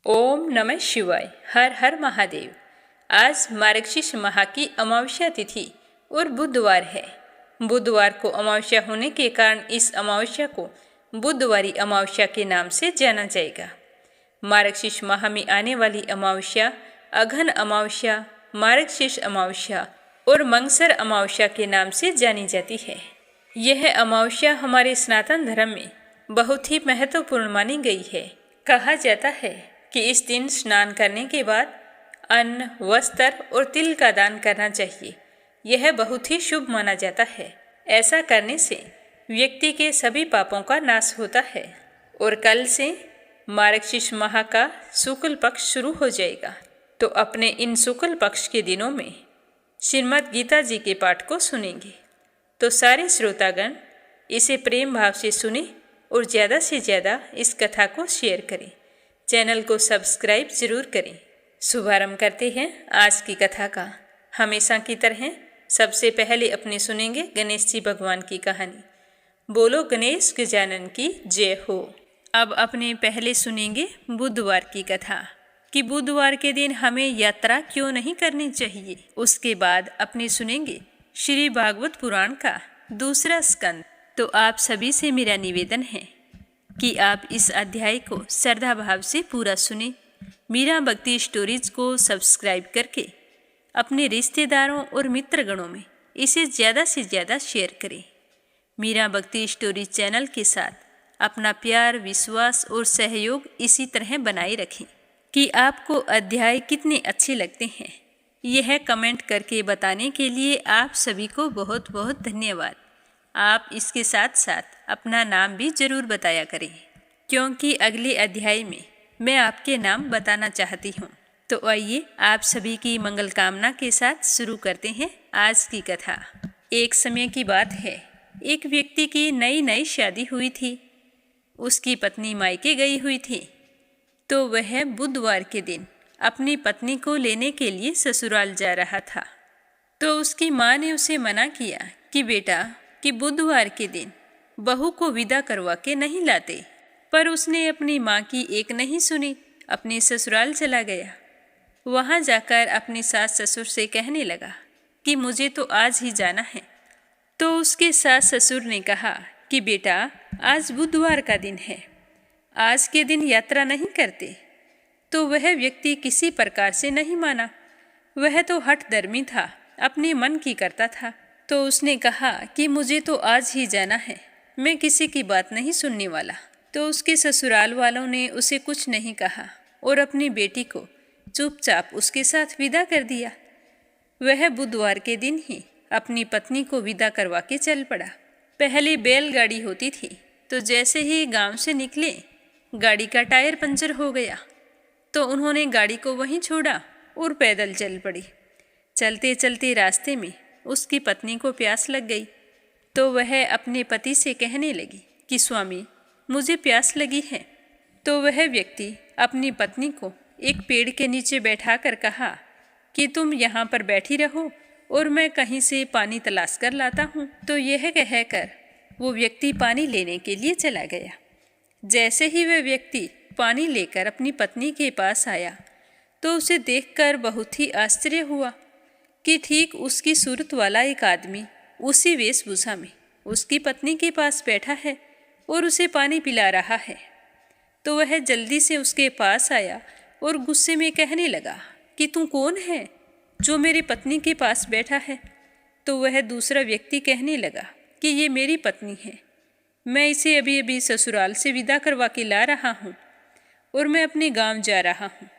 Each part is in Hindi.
ओम नमः शिवाय। हर हर महादेव। आज मार्गशीर्ष माह की अमावस्या तिथि और बुधवार है। बुधवार को अमावस्या होने के कारण इस अमावस्या को बुधवारी अमावस्या के नाम से जाना जाएगा। मार्गशीर्ष माह में आने वाली अमावस्या अघन अमावस्या, मार्गशीर्ष अमावस्या और मंगसर अमावस्या के नाम से जानी जाती है। यह अमावस्या हमारे सनातन धर्म में बहुत ही महत्वपूर्ण मानी गई है। कहा जाता है कि इस दिन स्नान करने के बाद अन्न, वस्त्र और तिल का दान करना चाहिए। यह बहुत ही शुभ माना जाता है। ऐसा करने से व्यक्ति के सभी पापों का नाश होता है। और कल से मार्गशीर्ष माह का शुक्ल पक्ष शुरू हो जाएगा। तो अपने इन शुक्ल पक्ष के दिनों में श्रीमद् गीता जी के पाठ को सुनेंगे। तो सारे श्रोतागण इसे प्रेम भाव से सुने और ज़्यादा से ज़्यादा इस कथा को शेयर करें। चैनल को सब्सक्राइब जरूर करें। शुभारंभ करते हैं आज की कथा का। हमेशा की तरह सबसे पहले अपने सुनेंगे गणेश जी भगवान की कहानी। बोलो गणेश गजानन की जय हो। अब अपने पहले सुनेंगे बुधवार की कथा कि बुधवार के दिन हमें यात्रा क्यों नहीं करनी चाहिए। उसके बाद अपने सुनेंगे श्री भागवत पुराण का दूसरा स्कंद। तो आप सभी से मेरा निवेदन है कि आप इस अध्याय को श्रद्धा भाव से पूरा सुने। मीरा भक्ति स्टोरीज को सब्सक्राइब करके अपने रिश्तेदारों और मित्रगणों में इसे ज़्यादा से ज़्यादा शेयर करें। मीरा भक्ति स्टोरीज चैनल के साथ अपना प्यार, विश्वास और सहयोग इसी तरह बनाए रखें। कि आपको अध्याय कितने अच्छे लगते हैं, यह कमेंट करके बताने के लिए आप सभी को बहुत बहुत धन्यवाद। आप इसके साथ साथ अपना नाम भी जरूर बताया करें, क्योंकि अगले अध्याय में मैं आपके नाम बताना चाहती हूँ। तो आइए आप सभी की मंगल कामना के साथ शुरू करते हैं आज की कथा। एक समय की बात है, एक व्यक्ति की नई नई शादी हुई थी। उसकी पत्नी मायके गई हुई थी। तो वह बुधवार के दिन अपनी पत्नी को लेने के लिए ससुराल जा रहा था। तो उसकी माँ ने उसे मना किया कि बेटा कि बुधवार के दिन बहू को विदा करवा के नहीं लाते। पर उसने अपनी माँ की एक नहीं सुनी, अपने ससुराल चला गया। वहाँ जाकर अपनी सास ससुर से कहने लगा कि मुझे तो आज ही जाना है। तो उसके सास ससुर ने कहा कि बेटा आज बुधवार का दिन है, आज के दिन यात्रा नहीं करते। तो वह व्यक्ति किसी प्रकार से नहीं माना। वह तो हठधर्मी था, अपने मन की करता था। तो उसने कहा कि मुझे तो आज ही जाना है, मैं किसी की बात नहीं सुनने वाला। तो उसके ससुराल वालों ने उसे कुछ नहीं कहा और अपनी बेटी को चुपचाप उसके साथ विदा कर दिया। वह बुधवार के दिन ही अपनी पत्नी को विदा करवा के चल पड़ा। पहले बैलगाड़ी होती थी, तो जैसे ही गांव से निकले गाड़ी का टायर पंचर हो गया। तो उन्होंने गाड़ी को वहीं छोड़ा और पैदल चल पड़ी। चलते चलते रास्ते में उसकी पत्नी को प्यास लग गई। तो वह अपने पति से कहने लगी कि स्वामी मुझे प्यास लगी है। तो वह व्यक्ति अपनी पत्नी को एक पेड़ के नीचे बैठा कर कहा कि तुम यहाँ पर बैठी रहो और मैं कहीं से पानी तलाश कर लाता हूँ। तो यह कहकर वो व्यक्ति पानी लेने के लिए चला गया। जैसे ही वह व्यक्ति पानी लेकर अपनी पत्नी के पास आया तो उसे देखकर बहुत ही आश्चर्य हुआ कि ठीक उसकी सूरत वाला एक आदमी उसी वेशभूषा में उसकी पत्नी के पास बैठा है और उसे पानी पिला रहा है। तो वह जल्दी से उसके पास आया और गुस्से में कहने लगा कि तू कौन है जो मेरी पत्नी के पास बैठा है। तो वह दूसरा व्यक्ति कहने लगा कि ये मेरी पत्नी है, मैं इसे अभी अभी ससुराल से विदा करवा के ला रहा हूँ और मैं अपने गांव जा रहा हूँ।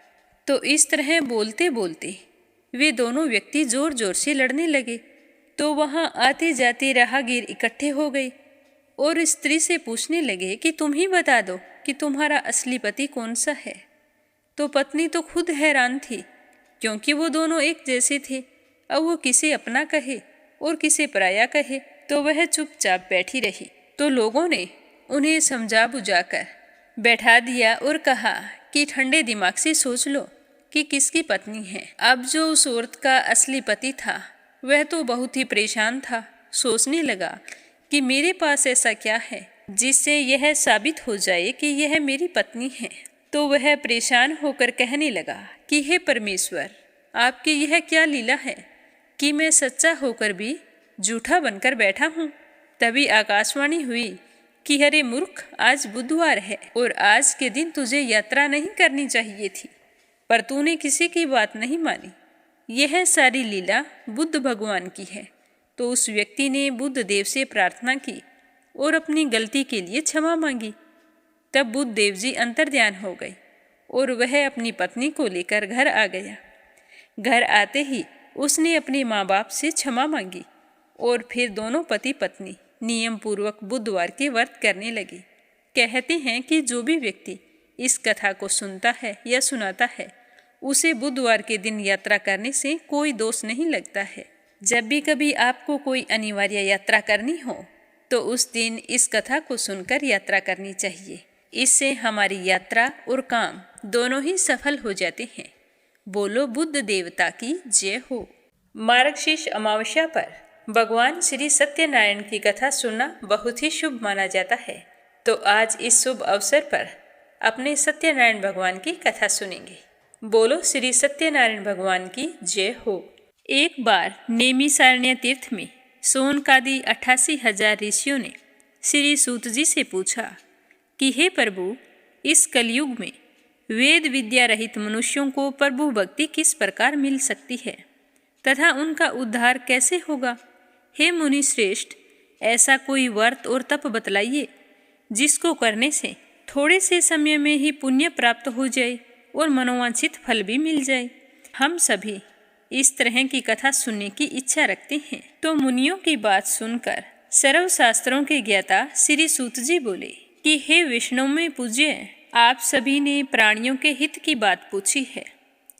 तो इस तरह बोलते बोलते वे दोनों व्यक्ति जोर जोर से लड़ने लगे। तो वहाँ आते जाते राहगीर इकट्ठे हो गए और स्त्री से पूछने लगे कि तुम ही बता दो कि तुम्हारा असली पति कौन सा है। तो पत्नी तो खुद हैरान थी, क्योंकि वो दोनों एक जैसे थे। अब वो किसे अपना कहे और किसे पराया कहे। तो वह चुपचाप बैठी रही। तो लोगों ने उन्हें समझा बुझाकर बैठा दिया और कहा कि ठंडे दिमाग से सोच लो कि किसकी पत्नी है। अब जो उस औरत का असली पति था वह तो बहुत ही परेशान था। सोचने लगा कि मेरे पास ऐसा क्या है जिससे यह साबित हो जाए कि यह मेरी पत्नी है। तो वह परेशान होकर कहने लगा कि हे परमेश्वर, आपकी यह क्या लीला है कि मैं सच्चा होकर भी झूठा बनकर बैठा हूँ। तभी आकाशवाणी हुई कि अरे मूर्ख, आज बुधवार है और आज के दिन तुझे यात्रा नहीं करनी चाहिए थी, पर तूने किसी की बात नहीं मानी। यह सारी लीला बुद्ध भगवान की है। तो उस व्यक्ति ने बुद्ध देव से प्रार्थना की और अपनी गलती के लिए क्षमा मांगी। तब बुद्ध देव जी अंतर्ध्यान हो गए और वह अपनी पत्नी को लेकर घर आ गया। घर आते ही उसने अपने माँ बाप से क्षमा मांगी और फिर दोनों पति पत्नी नियम पूर्वक बुधवार के व्रत करने लगे। कहते हैं कि जो भी व्यक्ति इस कथा को सुनता है या सुनाता है, उसे बुधवार के दिन यात्रा करने से कोई दोष नहीं लगता है। जब भी कभी आपको कोई अनिवार्य यात्रा करनी हो तो उस दिन इस कथा को सुनकर यात्रा करनी चाहिए। इससे हमारी यात्रा और काम दोनों ही सफल हो जाते हैं। बोलो बुद्ध देवता की जय हो। मार्गशीर्ष अमावस्या पर भगवान श्री सत्यनारायण की कथा सुनना बहुत ही शुभ माना जाता है। तो आज इस शुभ अवसर पर अपने सत्यनारायण भगवान की कथा सुनेंगे। बोलो श्री सत्यनारायण भगवान की जय हो। एक बार नेमिषारण्य तीर्थ में सोनकादि 88,000 ऋषियों ने श्री सूत जी से पूछा कि हे प्रभु, इस कलयुग में वेद विद्या रहित मनुष्यों को प्रभु भक्ति किस प्रकार मिल सकती है तथा उनका उद्धार कैसे होगा। हे मुनि श्रेष्ठ, ऐसा कोई व्रत और तप बतलाइए जिसको करने से थोड़े से समय में ही पुण्य प्राप्त हो जाए और मनोवांछित फल भी मिल जाए। हम सभी इस तरह की कथा सुनने की इच्छा रखते हैं। तो मुनियों की बात सुनकर सर्वशास्त्रों के ज्ञाता श्री सूत जी बोले कि हे विष्णु में पूज्य, आप सभी ने प्राणियों के हित की बात पूछी है,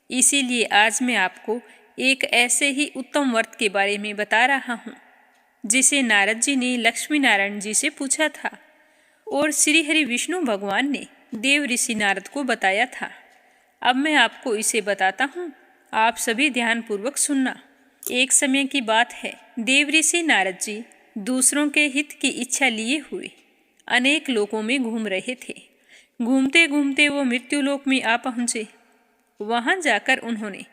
इसीलिए आज मैं आपको एक ऐसे ही उत्तम व्रत के बारे में बता रहा हूँ जिसे नारद जी ने लक्ष्मी नारायण जी से पूछा था और श्री हरि विष्णु भगवान ने देव ऋषि नारद को बताया था। अब मैं आपको इसे बताता हूँ, आप सभी ध्यानपूर्वक सुनना। एक समय की बात है, देव ऋषि नारद जी दूसरों के हित की इच्छा लिए हुए अनेक लोकों में घूम रहे थे। घूमते घूमते वो मृत्युलोक में आ पहुँचे। वहाँ जाकर उन्होंने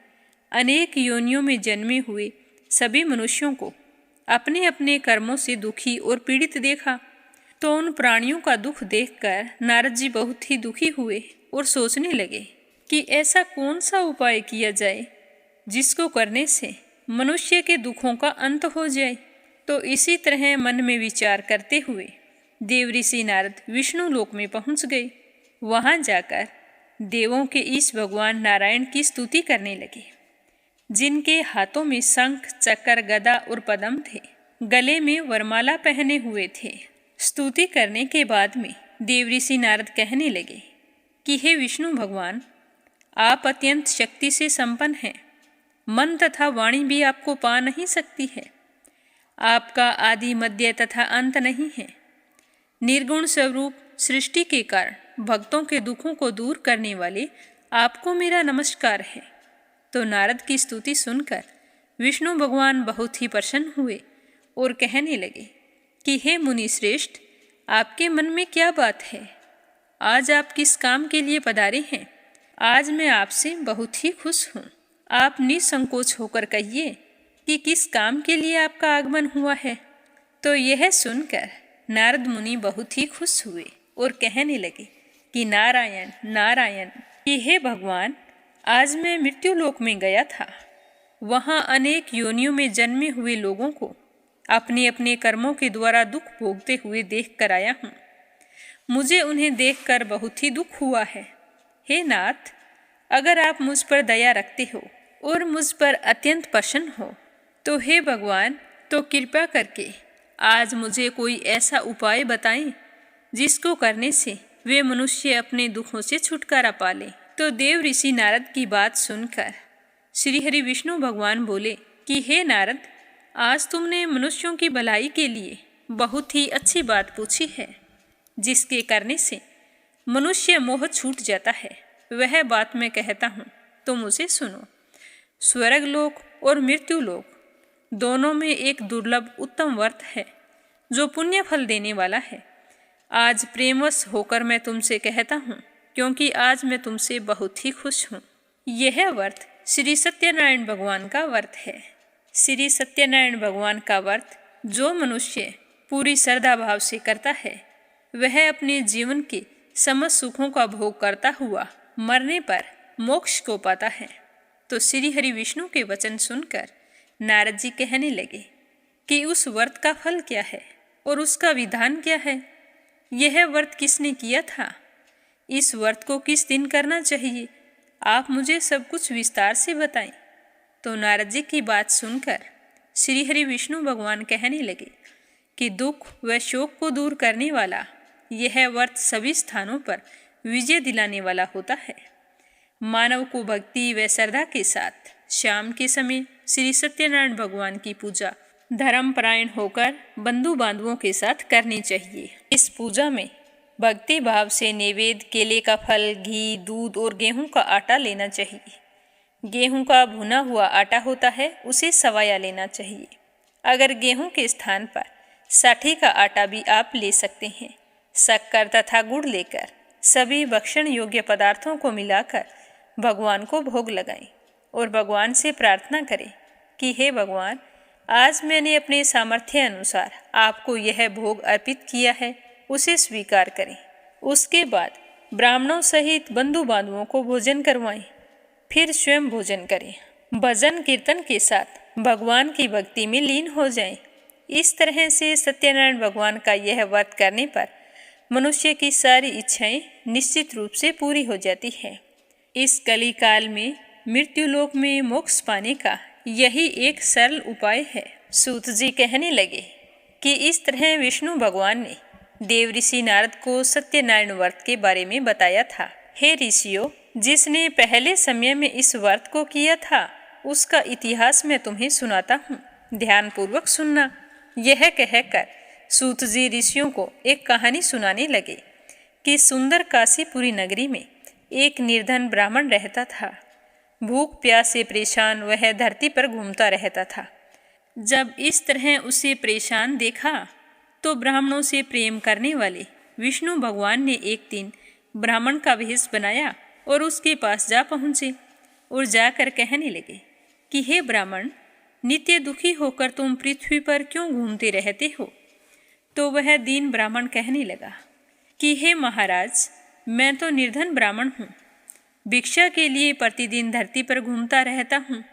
अनेक योनियों में जन्मे हुए सभी मनुष्यों को अपने अपने कर्मों से दुखी और पीड़ित देखा। तो उन प्राणियों का दुख देखकर नारद जी बहुत ही दुखी हुए और सोचने लगे कि ऐसा कौन सा उपाय किया जाए जिसको करने से मनुष्य के दुखों का अंत हो जाए। तो इसी तरह मन में विचार करते हुए देव ऋषि नारद विष्णु लोक में पहुंच गए। वहां जाकर देवों के ईश भगवान नारायण की स्तुति करने लगे, जिनके हाथों में शंख, चक्र, गदा और पद्म थे, गले में वरमाला पहने हुए थे। स्तुति करने के बाद में देव ऋषि नारद कहने लगे कि हे विष्णु भगवान, आप अत्यंत शक्ति से संपन्न हैं। मन तथा वाणी भी आपको पा नहीं सकती है। आपका आदि मध्य तथा अंत नहीं है। निर्गुण स्वरूप सृष्टि के कारण भक्तों के दुखों को दूर करने वाले आपको मेरा नमस्कार है। तो नारद की स्तुति सुनकर विष्णु भगवान बहुत ही प्रसन्न हुए और कहने लगे कि हे मुनि श्रेष्ठ, आपके मन में क्या बात है? आज आप किस काम के लिए पधारे हैं? आज मैं आपसे बहुत ही खुश हूँ। आप निसंकोच होकर कहिए कि किस काम के लिए आपका आगमन हुआ है। तो यह सुनकर नारद मुनि बहुत ही खुश हुए और कहने लगे कि नारायण नारायण, कि हे भगवान, आज मैं मृत्युलोक में गया था। वहाँ अनेक योनियों में जन्मे हुए लोगों को अपने अपने कर्मों के द्वारा दुख भोगते हुए देख कर आया हूँ। मुझे उन्हें देखकर बहुत ही दुख हुआ है। हे नाथ, अगर आप मुझ पर दया रखते हो और मुझ पर अत्यंत प्रसन्न हो तो हे भगवान, तो कृपा करके आज मुझे कोई ऐसा उपाय बताएं जिसको करने से वे मनुष्य अपने दुखों से छुटकारा पा लें। तो देव ऋषि नारद की बात सुनकर श्री हरि विष्णु भगवान बोले कि हे नारद, आज तुमने मनुष्यों की भलाई के लिए बहुत ही अच्छी बात पूछी है, जिसके करने से मनुष्य मोह छूट जाता है। वह बात मैं कहता हूँ, तो मुझे सुनो। स्वर्गलोक और मृत्युलोक दोनों में एक दुर्लभ उत्तम व्रत है जो पुण्य फल देने वाला है। आज प्रेमवश होकर मैं तुमसे कहता हूँ क्योंकि आज मैं तुमसे बहुत ही खुश हूँ। यह व्रत श्री सत्यनारायण भगवान का व्रत है। श्री सत्यनारायण भगवान का व्रत जो मनुष्य पूरी श्रद्धा भाव से करता है, वह अपने जीवन के समस्त सुखों का भोग करता हुआ मरने पर मोक्ष को पाता है। तो श्री हरि विष्णु के वचन सुनकर नारद जी कहने लगे कि उस व्रत का फल क्या है और उसका विधान क्या है। यह व्रत किसने किया था, इस व्रत को किस दिन करना चाहिए, आप मुझे सब कुछ विस्तार से बताएं। तो नारद जी की बात सुनकर श्री हरि विष्णु भगवान कहने लगे कि दुख व शोक को दूर करने वाला यह व्रत सभी स्थानों पर विजय दिलाने वाला होता है। मानव को भक्ति व श्रद्धा के साथ शाम के समय श्री सत्यनारायण भगवान की पूजा धर्मपरायण होकर बंधु बांधवों के साथ करनी चाहिए। इस पूजा में भक्ति भाव से नैवेद्य केले का फल, घी, दूध और गेहूं का आटा लेना चाहिए। गेहूं का भुना हुआ आटा होता है, उसे सवाया लेना चाहिए। अगर गेहूं के स्थान पर साठी का आटा भी आप ले सकते हैं। शक्कर तथा गुड़ लेकर सभी भक्षण योग्य पदार्थों को मिलाकर भगवान को भोग लगाएं और भगवान से प्रार्थना करें कि हे भगवान, आज मैंने अपने सामर्थ्य अनुसार आपको यह भोग अर्पित किया है, उसे स्वीकार करें। उसके बाद ब्राह्मणों सहित बंधु बांधवों को भोजन करवाएं, फिर स्वयं भोजन करें। भजन कीर्तन के साथ भगवान की भक्ति में लीन हो जाएं। इस तरह से सत्यनारायण भगवान का यह व्रत करने पर मनुष्य की सारी इच्छाएं निश्चित रूप से पूरी हो जाती है। इस कली काल में मृत्युलोक में मोक्ष पाने का यही एक सरल उपाय है। सूत जी कहने लगे कि इस तरह विष्णु भगवान ने देव ऋषि नारद को सत्यनारायण व्रत के बारे में बताया था। हे ऋषियों, जिसने पहले समय में इस व्रत को किया था, उसका इतिहास मैं तुम्हें सुनाता हूँ, ध्यानपूर्वक सुनना। यह कहकर सूत जी ऋषियों को एक कहानी सुनाने लगे कि सुंदर काशीपुरी नगरी में एक निर्धन ब्राह्मण रहता था। भूख प्यास से परेशान वह धरती पर घूमता रहता था। जब इस तरह उसे परेशान देखा तो ब्राह्मणों से प्रेम करने वाले विष्णु भगवान ने एक दिन ब्राह्मण का वेश बनाया और उसके पास जा पहुँचे और जाकर कहने लगे कि हे ब्राह्मण, नित्य दुखी होकर तुम पृथ्वी पर क्यों घूमते रहते हो। तो वह दीन ब्राह्मण कहने लगा कि हे महाराज, मैं तो निर्धन ब्राह्मण हूँ, भिक्षा के लिए प्रतिदिन धरती पर घूमता रहता हूँ।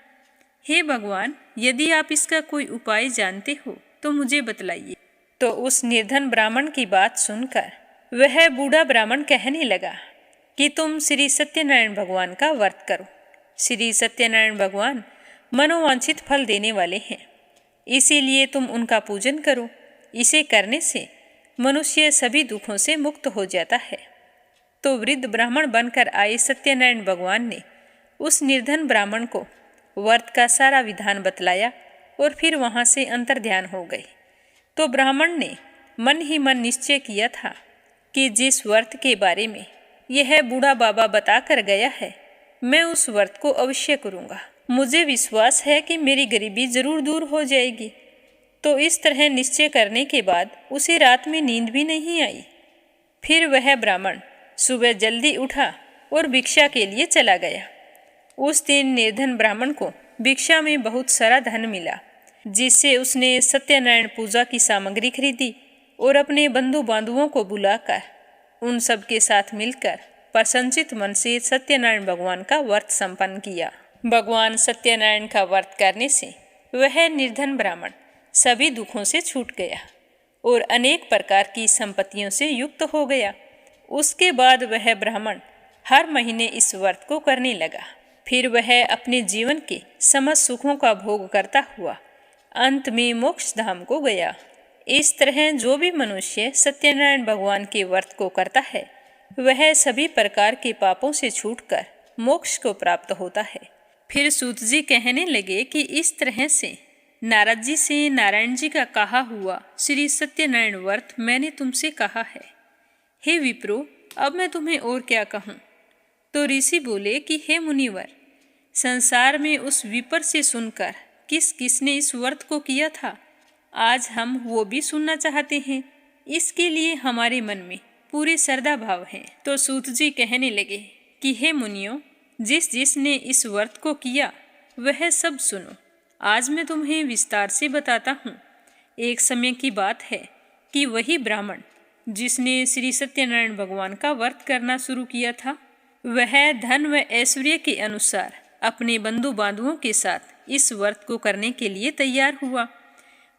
हे भगवान, यदि आप इसका कोई उपाय जानते हो तो मुझे बतलाइए। तो उस निर्धन ब्राह्मण की बात सुनकर वह बूढ़ा ब्राह्मण कहने लगा कि तुम श्री सत्यनारायण भगवान का व्रत करो। श्री सत्यनारायण भगवान मनोवांछित फल देने वाले हैं, इसीलिए तुम उनका पूजन करो। इसे करने से मनुष्य सभी दुखों से मुक्त हो जाता है। तो वृद्ध ब्राह्मण बनकर आए सत्यनारायण भगवान ने उस निर्धन ब्राह्मण को व्रत का सारा विधान बतलाया और फिर वहाँ से अंतर्ध्यान हो गए। तो ब्राह्मण ने मन ही मन निश्चय किया था कि जिस व्रत के बारे में यह बूढ़ा बाबा बता कर गया है, मैं उस व्रत को अवश्य करूँगा। मुझे विश्वास है कि मेरी गरीबी जरूर दूर हो जाएगी। तो इस तरह निश्चय करने के बाद उसे रात में नींद भी नहीं आई। फिर वह ब्राह्मण सुबह जल्दी उठा और भिक्षा के लिए चला गया। उस दिन निर्धन ब्राह्मण को भिक्षा में बहुत सारा धन मिला, जिससे उसने सत्यनारायण पूजा की सामग्री खरीदी और अपने बंधु बांधवों को बुलाकर उन सब के साथ मिलकर प्रसन्नचित मन से सत्यनारायण भगवान का व्रत संपन्न किया। भगवान सत्यनारायण का व्रत करने से वह निर्धन ब्राह्मण सभी दुखों से छूट गया और अनेक प्रकार की संपत्तियों से युक्त हो गया। उसके बाद वह ब्राह्मण हर महीने इस व्रत को करने लगा। फिर वह अपने जीवन के समस्त सुखों का भोग करता हुआ अंत में मोक्ष धाम को गया। इस तरह जो भी मनुष्य सत्यनारायण भगवान के व्रत को करता है, वह सभी प्रकार के पापों से छूटकर मोक्ष को प्राप्त होता है। फिर सूत जी कहने लगे कि इस तरह से नारद जी से नारायण जी का कहा हुआ श्री सत्यनारायण व्रत मैंने तुमसे कहा है। हे विप्रो, अब मैं तुम्हें और क्या कहूँ। तो ऋषि बोले कि हे मुनिवर, संसार में उस विपर से सुनकर किस किसने इस व्रत को किया था, आज हम वो भी सुनना चाहते हैं। इसके लिए हमारे मन में पूरे श्रद्धा भाव हैं। तो सूत जी कहने लगे कि हे मुनियों, जिसने इस व्रत को किया वह सब सुनो। आज मैं तुम्हें विस्तार से बताता हूँ। एक समय की बात है कि वही ब्राह्मण जिसने श्री सत्यनारायण भगवान का व्रत करना शुरू किया था, वह धन व ऐश्वर्य के अनुसार अपने बंधु बांधवों के साथ इस व्रत को करने के लिए तैयार हुआ।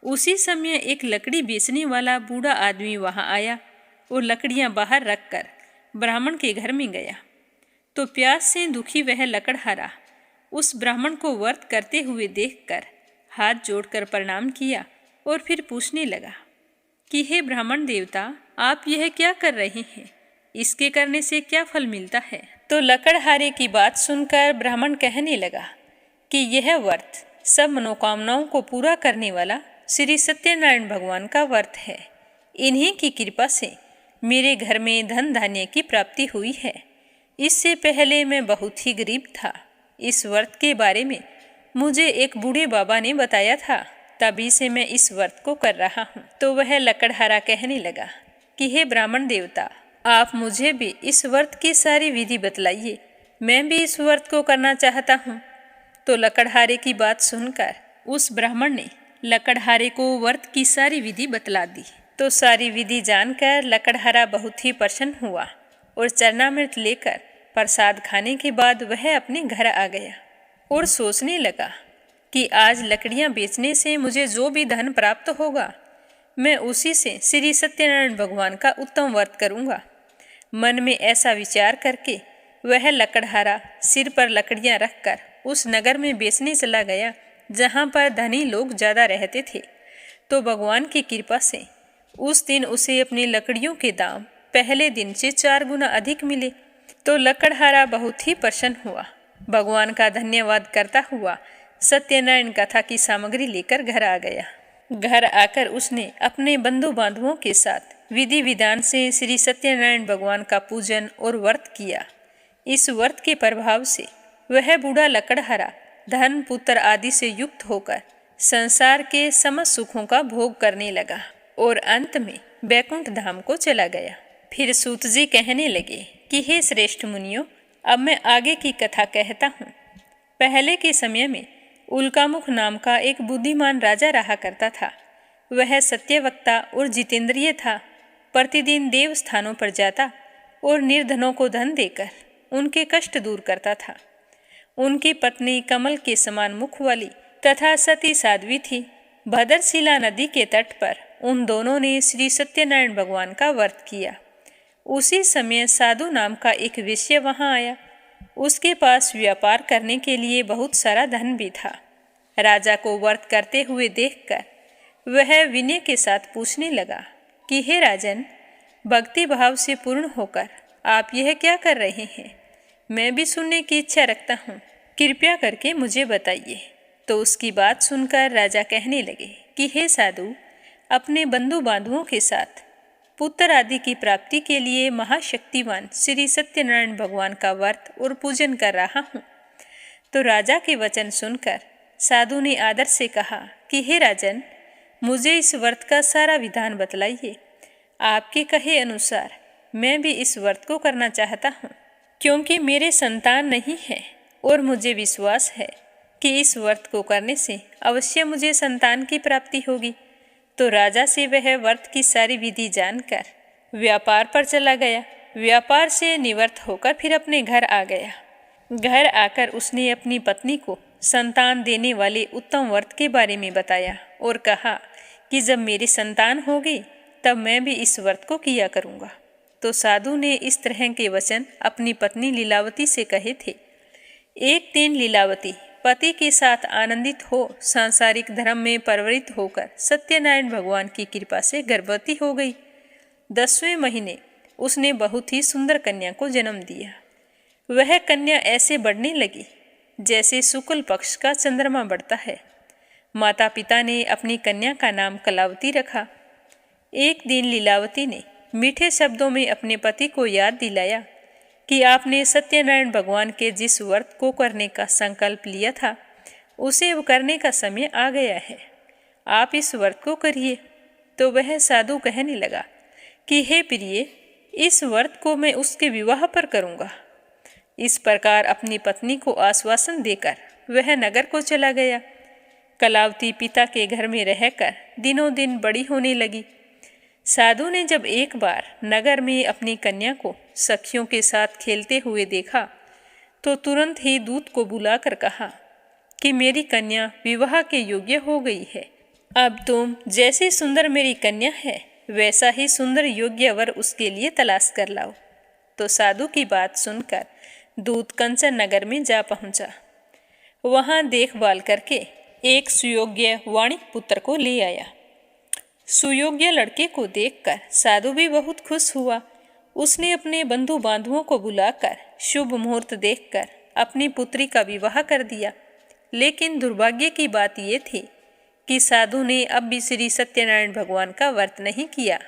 उसी समय एक लकड़ी बेचने वाला बूढ़ा आदमी वहां आया और लकड़ियां बाहर रखकर ब्राह्मण के घर में गया। तो प्यास से दुखी वह लकड़हारा उस ब्राह्मण को व्रत करते हुए देखकर हाथ जोड़कर प्रणाम किया और फिर पूछने लगा कि हे ब्राह्मण देवता, आप यह क्या कर रहे हैं? इसके करने से क्या फल मिलता है? तो लकड़हारे की बात सुनकर ब्राह्मण कहने लगा कि यह व्रत सब मनोकामनाओं को पूरा करने वाला श्री सत्यनारायण भगवान का व्रत है। इन्हीं की कृपा से मेरे घर में धन धान्य की प्राप्ति हुई है। इससे पहले मैं बहुत ही गरीब था। इस व्रत के बारे में मुझे एक बूढ़े बाबा ने बताया था, तभी से मैं इस व्रत को कर रहा हूँ। तो वह लकड़हारा कहने लगा कि हे ब्राह्मण देवता, आप मुझे भी इस व्रत की सारी विधि बतलाइए, मैं भी इस व्रत को करना चाहता हूँ। तो लकड़हारे की बात सुनकर उस ब्राह्मण ने लकड़हारे को व्रत की सारी विधि बतला दी। तो सारी विधि जानकर लकड़हारा बहुत ही प्रसन्न हुआ और चरणामृत लेकर प्रसाद खाने के बाद वह अपने घर आ गया और सोचने लगा कि आज लकड़ियां बेचने से मुझे जो भी धन प्राप्त होगा, मैं उसी से श्री सत्यनारायण भगवान का उत्तम व्रत करूंगा। मन में ऐसा विचार करके वह लकड़हारा सिर पर लकड़ियां रखकर उस नगर में बेचने चला गया जहां पर धनी लोग ज़्यादा रहते थे। तो भगवान की कृपा से उस दिन उसे अपनी लकड़ियों के दाम पहले दिन से 4 गुना अधिक मिले। तो लकड़हारा बहुत ही प्रसन्न हुआ। भगवान का धन्यवाद करता हुआ सत्यनारायण कथा की सामग्री लेकर घर आ गया। घर आकर उसने अपने बंधु बांधवों के साथ विधि विधान से श्री सत्यनारायण भगवान का पूजन और व्रत किया। इस व्रत के प्रभाव से वह बूढ़ा लकड़हारा धन पुत्र आदि से युक्त होकर संसार के समस्त सुखों का भोग करने लगा और अंत में बैकुंठ धाम को चला गया। फिर सूत जी कहने लगे कि हे श्रेष्ठ मुनियों, अब मैं आगे की कथा कहता हूँ। पहले के समय में उल्कामुख नाम का एक बुद्धिमान राजा रहा करता था। वह सत्यवक्ता और जितेंद्रिय था। प्रतिदिन देव स्थानों पर जाता और निर्धनों को धन देकर उनके कष्ट दूर करता था। उनकी पत्नी कमल के समान मुख वाली तथा सती साध्वी थी। भद्रशिला नदी के तट पर उन दोनों ने श्री सत्यनारायण भगवान का व्रत किया। उसी समय साधु नाम का एक वेश्या वहां आया। उसके पास व्यापार करने के लिए बहुत सारा धन भी था। राजा को व्रत करते हुए देखकर वह विनय के साथ पूछने लगा कि हे राजन, भक्ति भाव से पूर्ण होकर आप यह क्या कर रहे हैं? मैं भी सुनने की इच्छा रखता हूँ, कृपया करके मुझे बताइए। तो उसकी बात सुनकर राजा कहने लगे कि हे साधु, अपने बंधु बांधवों के साथ पुत्र आदि की प्राप्ति के लिए महाशक्तिवान श्री सत्यनारायण भगवान का व्रत और पूजन कर रहा हूँ। तो राजा के वचन सुनकर साधु ने आदर से कहा कि हे राजन, मुझे इस व्रत का सारा विधान बतलाइए। आपके कहे अनुसार मैं भी इस व्रत को करना चाहता हूँ, क्योंकि मेरे संतान नहीं है और मुझे विश्वास है कि इस व्रत को करने से अवश्य मुझे संतान की प्राप्ति होगी। तो राजा से वह व्रत की सारी विधि जानकर व्यापार पर चला गया। व्यापार से निवृत्त होकर फिर अपने घर आ गया। घर आकर उसने अपनी पत्नी को संतान देने वाले उत्तम व्रत के बारे में बताया और कहा कि जब मेरी संतान होगी तब मैं भी इस व्रत को किया करूँगा। तो साधु ने इस तरह के वचन अपनी पत्नी लीलावती से कहे थे। एक दिन लीलावती पति के साथ आनंदित हो सांसारिक धर्म में परवरित होकर सत्यनारायण भगवान की कृपा से गर्भवती हो गई। 10वें महीने उसने बहुत ही सुंदर कन्या को जन्म दिया। वह कन्या ऐसे बढ़ने लगी जैसे शुक्ल पक्ष का चंद्रमा बढ़ता है। माता पिता ने अपनी कन्या का नाम कलावती रखा। एक दिन लीलावती ने मीठे शब्दों में अपने पति को याद दिलाया कि आपने सत्यनारायण भगवान के जिस व्रत को करने का संकल्प लिया था उसे करने का समय आ गया है। आप इस व्रत को करिए। तो वह साधु कहने लगा कि हे प्रिय, इस व्रत को मैं उसके विवाह पर करूँगा। इस प्रकार अपनी पत्नी को आश्वासन देकर वह नगर को चला गया। कलावती पिता के घर में रहकर दिनों दिन बड़ी होने लगी। साधु ने जब एक बार नगर में अपनी कन्या को सखियों के साथ खेलते हुए देखा तो तुरंत ही दूत को बुलाकर कहा कि मेरी कन्या विवाह के योग्य हो गई है। अब तुम जैसी सुंदर मेरी कन्या है वैसा ही सुंदर योग्य वर उसके लिए तलाश कर लाओ। तो साधु की बात सुनकर दूत कंचन नगर में जा पहुंचा। वहां देखभाल करके एक सुयोग्य वाणिक पुत्र को ले आया। सुयोग्य लड़के को देखकर साधु भी बहुत खुश हुआ। उसने अपने बंधु बांधुओं को बुलाकर शुभ मुहूर्त देखकर अपनी पुत्री का विवाह कर दिया। लेकिन दुर्भाग्य की बात यह थी कि साधु ने अब भी श्री सत्यनारायण भगवान का व्रत नहीं किया।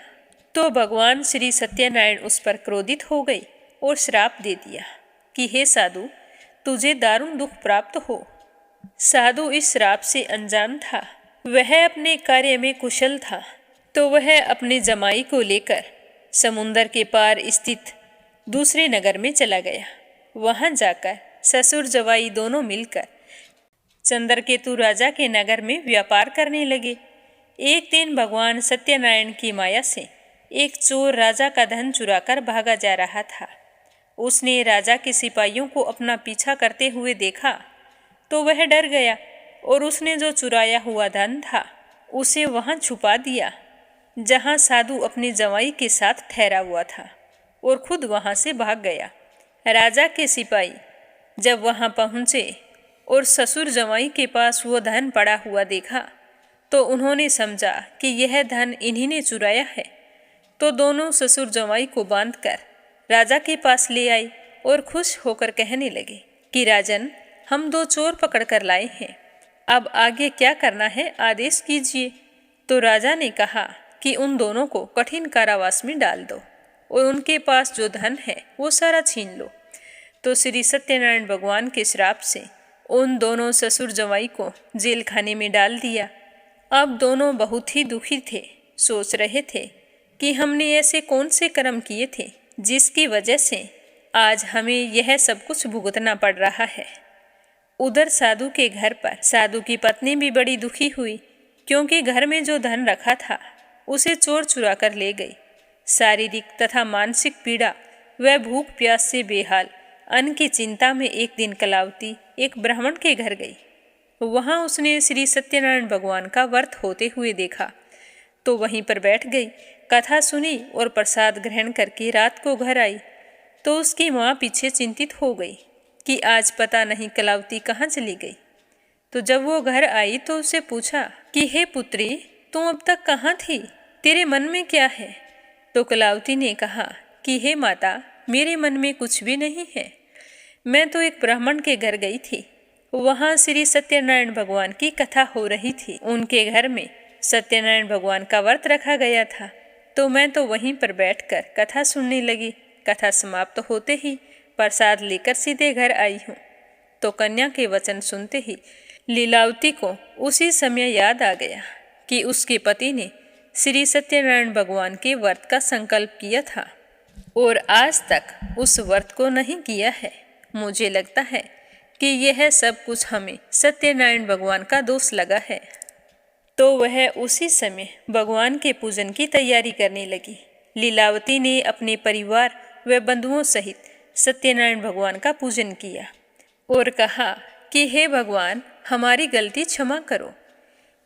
तो भगवान श्री सत्यनारायण उस पर क्रोधित हो गए और श्राप दे दिया कि हे साधु, तुझे दारुण दुख प्राप्त हो। साधु इस श्राप से अनजान था। वह अपने कार्य में कुशल था। तो वह अपने जमाई को लेकर समुंदर के पार स्थित दूसरे नगर में चला गया। वहां जाकर ससुर जवाई दोनों मिलकर चंद्रकेतु राजा के नगर में व्यापार करने लगे। एक दिन भगवान सत्यनारायण की माया से एक चोर राजा का धन चुराकर भागा जा रहा था। उसने राजा के सिपाहियों को अपना पीछा करते हुए देखा तो वह डर गया और उसने जो चुराया हुआ धन था उसे वहां छुपा दिया जहां साधु अपने जवाई के साथ ठहरा हुआ था और खुद वहां से भाग गया। राजा के सिपाही जब वहां पहुंचे और ससुर जवाई के पास वो धन पड़ा हुआ देखा तो उन्होंने समझा कि यह धन इन्हीं ने चुराया है। तो दोनों ससुर जवाई को बांधकर राजा के पास ले आए और खुश होकर कहने लगे कि राजन, हम 2 चोर पकड़ कर लाए हैं। अब आगे क्या करना है आदेश कीजिए। तो राजा ने कहा कि उन दोनों को कठिन कारावास में डाल दो और उनके पास जो धन है वो सारा छीन लो। तो श्री सत्यनारायण भगवान के श्राप से उन दोनों ससुर जवाई को जेल खाने में डाल दिया। अब दोनों बहुत ही दुखी थे। सोच रहे थे कि हमने ऐसे कौन से कर्म किए थे जिसकी वजह से आज हमें यह सब कुछ भुगतना पड़ रहा है। उधर साधु के घर पर साधु की पत्नी भी बड़ी दुखी हुई क्योंकि घर में जो धन रखा था उसे चोर चुरा कर ले गई। शारीरिक तथा मानसिक पीड़ा व भूख प्यास से बेहाल अन्न की चिंता में एक दिन कलावती एक ब्राह्मण के घर गई। वहां उसने श्री सत्यनारायण भगवान का व्रत होते हुए देखा तो वहीं पर बैठ गई, कथा सुनी और प्रसाद ग्रहण करके रात को घर आई। तो उसकी माँ पीछे चिंतित हो गई कि आज पता नहीं कलावती कहाँ चली गई। तो जब वो घर आई तो उससे पूछा कि हे पुत्री, तुम अब तक कहाँ थी? तेरे मन में क्या है? तो कलावती ने कहा कि हे माता, मेरे मन में कुछ भी नहीं है। मैं तो एक ब्राह्मण के घर गई थी। वहाँ श्री सत्यनारायण भगवान की कथा हो रही थी। उनके घर में सत्यनारायण भगवान का व्रत रखा गया था। तो मैं तो वहीं पर बैठकर कथा सुनने लगी। कथा समाप्त होते ही प्रसाद लेकर सीधे घर आई हूँ। तो कन्या के वचन सुनते ही लीलावती को उसी समय याद आ गया कि उसके पति ने श्री सत्यनारायण भगवान के व्रत का संकल्प किया था और आज तक उस व्रत को नहीं किया है। मुझे लगता है कि यह सब कुछ हमें सत्यनारायण भगवान का दोष लगा है। तो वह उसी समय भगवान के पूजन की तैयारी करने लगी। लीलावती ने अपने परिवार व बंधुओं सहित सत्यनारायण भगवान का पूजन किया और कहा कि हे भगवान, हमारी गलती क्षमा करो।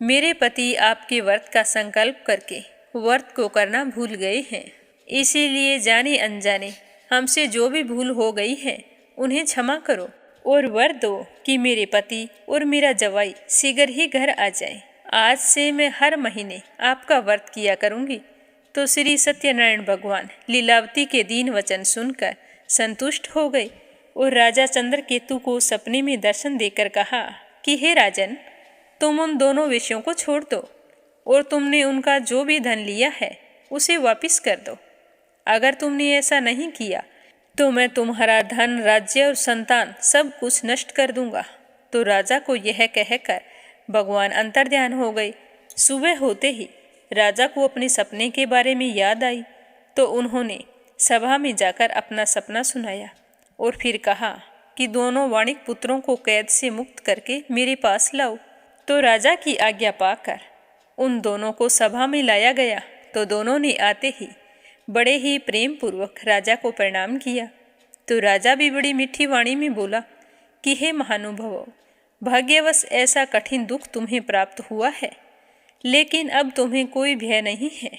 मेरे पति आपके व्रत का संकल्प करके व्रत को करना भूल गए हैं, इसीलिए जाने अनजाने हमसे जो भी भूल हो गई है उन्हें क्षमा करो और वर दो कि मेरे पति और मेरा जवाई शीघ्र ही घर आ जाए। आज से मैं हर महीने आपका व्रत किया करूंगी। तो श्री सत्यनारायण भगवान लीलावती के दीन वचन सुनकर संतुष्ट हो गए और राजा चंद्रकेतु को सपने में दर्शन देकर कहा कि हे राजन, तुम उन दोनों विषयों को छोड़ दो और तुमने उनका जो भी धन लिया है उसे वापस कर दो। अगर तुमने ऐसा नहीं किया तो मैं तुम्हारा धन, राज्य और संतान सब कुछ नष्ट कर दूंगा। तो राजा को यह कहकर भगवान अंतर्ध्यान हो गए। सुबह होते ही राजा को अपने सपने के बारे में याद आई तो उन्होंने सभा में जाकर अपना सपना सुनाया और फिर कहा कि दोनों वाणिक पुत्रों को कैद से मुक्त करके मेरे पास लाओ। तो राजा की आज्ञा पाकर उन दोनों को सभा में लाया गया। तो दोनों ने आते ही बड़े ही प्रेम पूर्वक राजा को प्रणाम किया। तो राजा भी बड़ी मीठी वाणी में बोला कि हे महानुभावों, भाग्यवश ऐसा कठिन दुख तुम्हें प्राप्त हुआ है, लेकिन अब तुम्हें कोई भय नहीं है।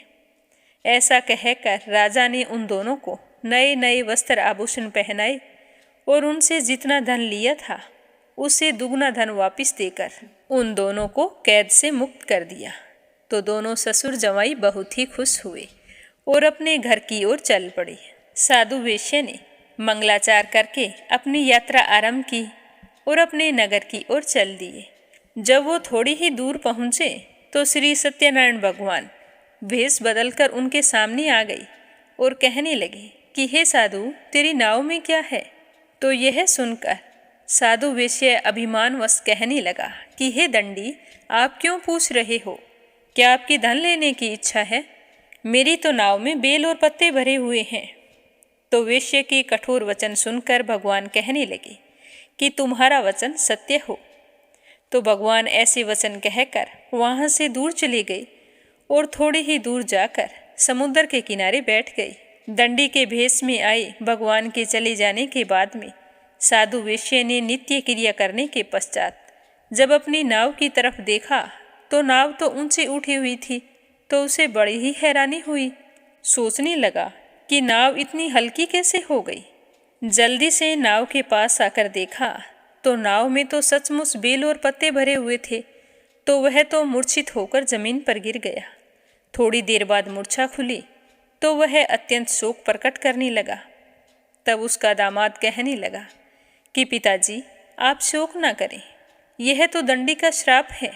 ऐसा कहकर राजा ने उन दोनों को नए नए वस्त्र आभूषण पहनाए और उनसे जितना धन लिया था उससे दुगना धन वापस देकर उन दोनों को कैद से मुक्त कर दिया। तो दोनों ससुर जवाई बहुत ही खुश हुए और अपने घर की ओर चल पड़े। साधु वेश्या ने मंगलाचार करके अपनी यात्रा आरंभ की और अपने नगर की ओर चल दिए। जब वो थोड़ी ही दूर पहुँचे तो श्री सत्यनारायण भगवान भेष बदलकर उनके सामने आ गई और कहने लगे कि हे साधु, तेरी नाव में क्या है? तो यह सुनकर साधु वेश्या अभिमानवश कहने लगा कि हे दंडी, आप क्यों पूछ रहे हो? क्या आपकी धन लेने की इच्छा है? मेरी तो नाव में बेल और पत्ते भरे हुए हैं। तो वेश्या के कठोर वचन सुनकर भगवान कहने लगे कि तुम्हारा वचन सत्य हो। तो भगवान ऐसे वचन कहकर वहाँ से दूर चले गए और थोड़ी ही दूर जाकर समुद्र के किनारे बैठ गए। दंडी के भेष में आए भगवान के चले जाने के बाद में साधु वेश्या ने नित्य क्रिया करने के पश्चात जब अपनी नाव की तरफ देखा तो नाव तो ऊंची उठी हुई थी। तो उसे बड़ी ही हैरानी हुई। सोचने लगा कि नाव इतनी हल्की कैसे हो गई। जल्दी से नाव के पास आकर देखा तो नाव में तो सचमुच बेल और पत्ते भरे हुए थे। तो वह तो मूर्छित होकर जमीन पर गिर गया। थोड़ी देर बाद मूर्छा खुली तो वह अत्यंत शोक प्रकट करने लगा। तब उसका दामाद कहने लगा कि पिताजी, आप शोक न करें, यह तो दंडी का श्राप है।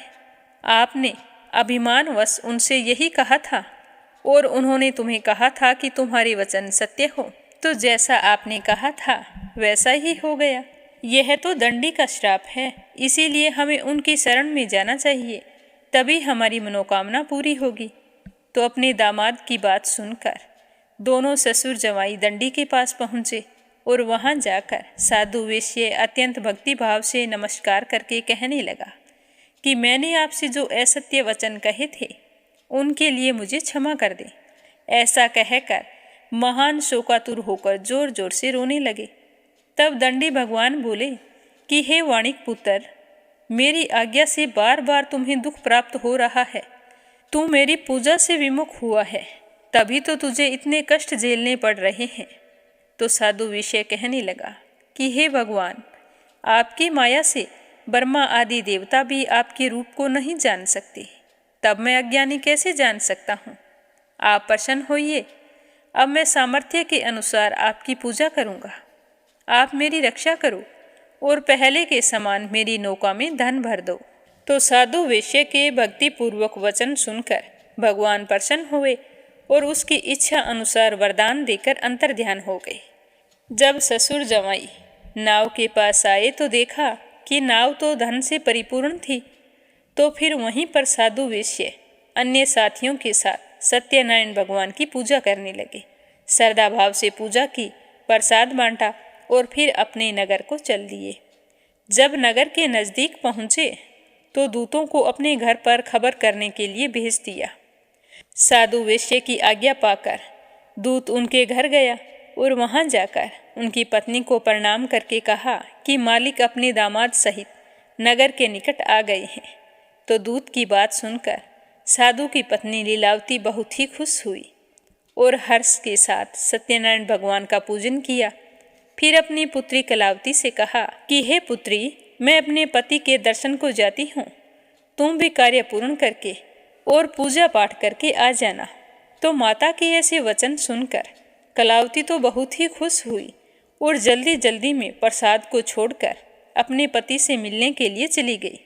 आपने अभिमानवश उनसे यही कहा था और उन्होंने तुम्हें कहा था कि तुम्हारे वचन सत्य हो। तो जैसा आपने कहा था वैसा ही हो गया। यह तो दंडी का श्राप है, इसीलिए हमें उनकी शरण में जाना चाहिए, तभी हमारी मनोकामना पूरी होगी। तो अपने दामाद की बात सुनकर दोनों ससुर जवाई दंडी के पास पहुँचे और वहाँ जाकर साधु वेश्या अत्यंत भक्ति भाव से नमस्कार करके कहने लगा कि मैंने आपसे जो असत्य वचन कहे थे उनके लिए मुझे क्षमा कर दे। ऐसा कहकर महान शोकातुर होकर जोर जोर से रोने लगे। तब दंडी भगवान बोले कि हे वाणिक पुत्र, मेरी आज्ञा से बार बार तुम्हें दुख प्राप्त हो रहा है। तू मेरी पूजा से विमुख हुआ है, तभी तो तुझे इतने कष्ट झेलने पड़ रहे हैं। तो साधु वेश्या कहने लगा कि हे भगवान, आपकी माया से ब्रह्मा आदि देवता भी आपके रूप को नहीं जान सकते, तब मैं अज्ञानी कैसे जान सकता हूँ। आप प्रसन्न होइए, अब मैं सामर्थ्य के अनुसार आपकी पूजा करूँगा। आप मेरी रक्षा करो और पहले के समान मेरी नौका में धन भर दो। तो साधु वेश्या के भक्तिपूर्वक वचन सुनकर भगवान प्रसन्न हुए और उसकी इच्छा अनुसार वरदान देकर अंतर्ध्यान हो गए। जब ससुर जवाई नाव के पास आए तो देखा कि नाव तो धन से परिपूर्ण थी। तो फिर वहीं पर साधु वेश्या अन्य साथियों के साथ सत्यनारायण भगवान की पूजा करने लगे। श्रद्धा भाव से पूजा की, प्रसाद बांटा और फिर अपने नगर को चल दिए। जब नगर के नज़दीक पहुँचे तो दूतों को अपने घर पर खबर करने के लिए भेज दिया। साधु वेश्या की आज्ञा पाकर दूत उनके घर गया और वहां जाकर उनकी पत्नी को प्रणाम करके कहा कि मालिक अपने दामाद सहित नगर के निकट आ गए हैं। तो दूत की बात सुनकर साधु की पत्नी लीलावती बहुत ही खुश हुई और हर्ष के साथ सत्यनारायण भगवान का पूजन किया। फिर अपनी पुत्री कलावती से कहा कि हे पुत्री, मैं अपने पति के दर्शन को जाती हूँ, तुम भी कार्य पूर्ण करके और पूजा पाठ करके आ जाना। तो माता के ऐसे वचन सुनकर कलावती तो बहुत ही खुश हुई और जल्दी जल्दी में प्रसाद को छोड़कर अपने पति से मिलने के लिए चली गई।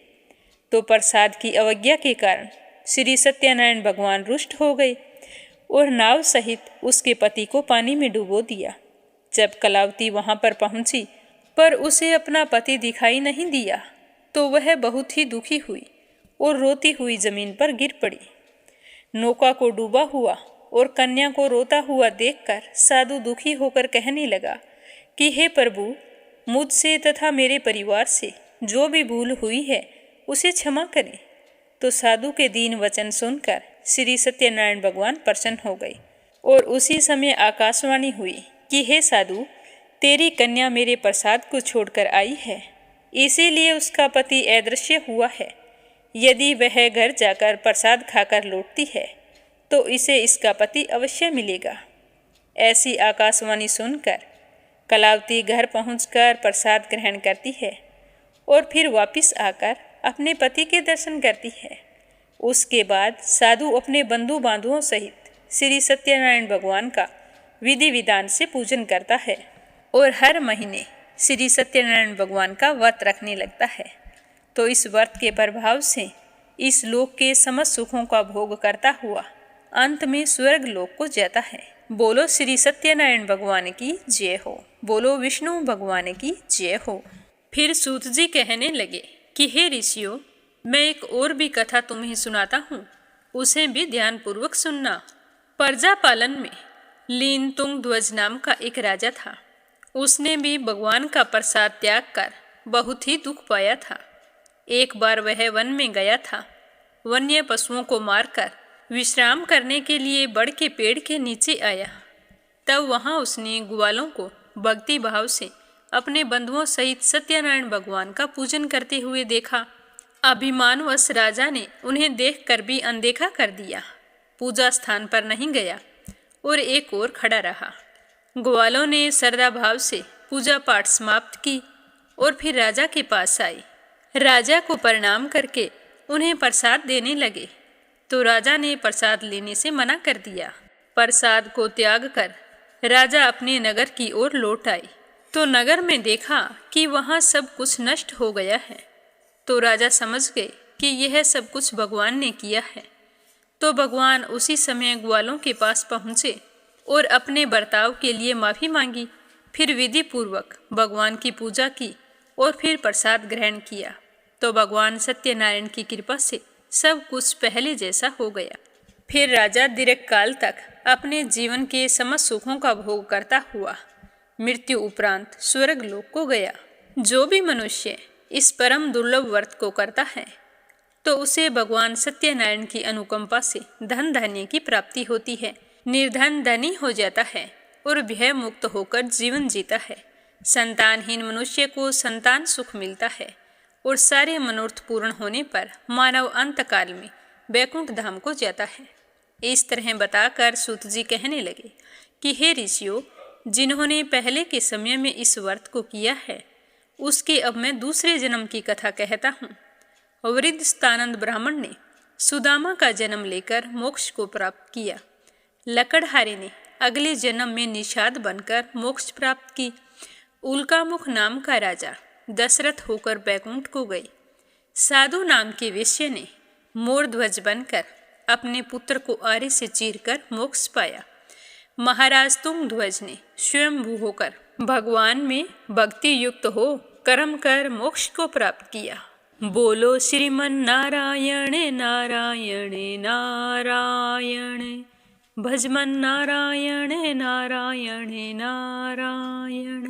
तो प्रसाद की अवज्ञा के कारण श्री सत्यनारायण भगवान रुष्ट हो गए और नाव सहित उसके पति को पानी में डुबो दिया। जब कलावती वहां पर पहुंची पर उसे अपना पति दिखाई नहीं दिया तो वह बहुत ही दुखी हुई और रोती हुई जमीन पर गिर पड़ी। नौका को डूबा हुआ और कन्या को रोता हुआ देखकर साधु दुखी होकर कहने लगा कि हे प्रभु, मुझसे तथा मेरे परिवार से जो भी भूल हुई है उसे क्षमा करें। तो साधु के दीन वचन सुनकर श्री सत्यनारायण भगवान प्रसन्न हो गए और उसी समय आकाशवाणी हुई कि हे साधु, तेरी कन्या मेरे प्रसाद को छोड़कर आई है, इसीलिए उसका पति अदृश्य हुआ है। यदि वह घर जाकर प्रसाद खाकर लौटती है तो इसे इसका पति अवश्य मिलेगा। ऐसी आकाशवाणी सुनकर कलावती घर पहुंचकर प्रसाद ग्रहण करती है और फिर वापस आकर अपने पति के दर्शन करती है। उसके बाद साधु अपने बंधु बांधुओं सहित श्री सत्यनारायण भगवान का विधि विधान से पूजन करता है और हर महीने श्री सत्यनारायण भगवान का व्रत रखने लगता है। तो इस व्रत के प्रभाव से इस लोक के समस्त सुखों का भोग करता हुआ अंत में स्वर्ग लोक को जाता है। बोलो श्री सत्यनारायण भगवान की जय हो। बोलो विष्णु भगवान की जय हो। फिर सूत जी कहने लगे कि हे ऋषियों, मैं एक और भी कथा तुम्हें सुनाता हूँ, उसे भी ध्यानपूर्वक सुनना। प्रजा पालन में लीन तुंग ध्वज नाम का एक राजा था। उसने भी भगवान का प्रसाद त्याग कर बहुत ही दुख पाया था। एक बार वह वन में गया था। वन्य पशुओं को मारकर विश्राम करने के लिए बड़ के पेड़ के नीचे आया। तब वहाँ उसने ग्वालों को भक्ति भाव से अपने बंधुओं सहित सत्यनारायण भगवान का पूजन करते हुए देखा। अभिमानवश राजा ने उन्हें देखकर भी अनदेखा कर दिया, पूजा स्थान पर नहीं गया और एक ओर खड़ा रहा। ग्वालों ने श्रद्धा भाव से पूजा पाठ समाप्त की और फिर राजा के पास आई। राजा को प्रणाम करके उन्हें प्रसाद देने लगे तो राजा ने प्रसाद लेने से मना कर दिया। प्रसाद को त्याग कर राजा अपने नगर की ओर लौट आए तो नगर में देखा कि वहाँ सब कुछ नष्ट हो गया है। तो राजा समझ गए कि यह सब कुछ भगवान ने किया है। तो भगवान उसी समय ग्वालों के पास पहुँचे और अपने बर्ताव के लिए माफ़ी मांगी। फिर विधि पूर्वक भगवान की पूजा की और फिर प्रसाद ग्रहण किया। तो भगवान सत्यनारायण की कृपा से सब कुछ पहले जैसा हो गया। फिर राजा दीर्घ काल तक अपने जीवन के समस्त सुखों का भोग करता हुआ मृत्यु उपरांत स्वर्ग लोक को गया। जो भी मनुष्य इस परम दुर्लभ व्रत को करता है तो उसे भगवान सत्यनारायण की अनुकंपा से धन धान्य की प्राप्ति होती है, निर्धन धनी हो जाता है और भय मुक्त होकर जीवन जीता है। संतानहीन मनुष्य को संतान सुख मिलता है और सारे मनोरथ पूर्ण होने पर मानव अंत काल में वैकुंठ धाम को जाता है। इस तरह बताकर सूत जी कहने लगे कि हे ऋषियों, जिन्होंने पहले के समय में इस व्रत को किया है उसके अब मैं दूसरे जन्म की कथा कहता हूँ। वृद्ध स्थानंद ब्राह्मण ने सुदामा का जन्म लेकर मोक्ष को प्राप्त किया। लकड़हारे ने अगले जन्म में निषाद बनकर मोक्ष प्राप्त की। उल्कामुख नाम का राजा दशरथ होकर बैकुंठ को गए। साधु नाम के वेश्य ने मोर ध्वज बनकर अपने पुत्र को आरे से चीरकर मोक्ष पाया। महाराज तुंग ध्वज ने स्वयंभू होकर भगवान में भक्ति युक्त हो कर्म कर मोक्ष को प्राप्त किया। बोलो श्रीमन नारायण नारायण नारायण, भजमन नारायण नारायण नारायण।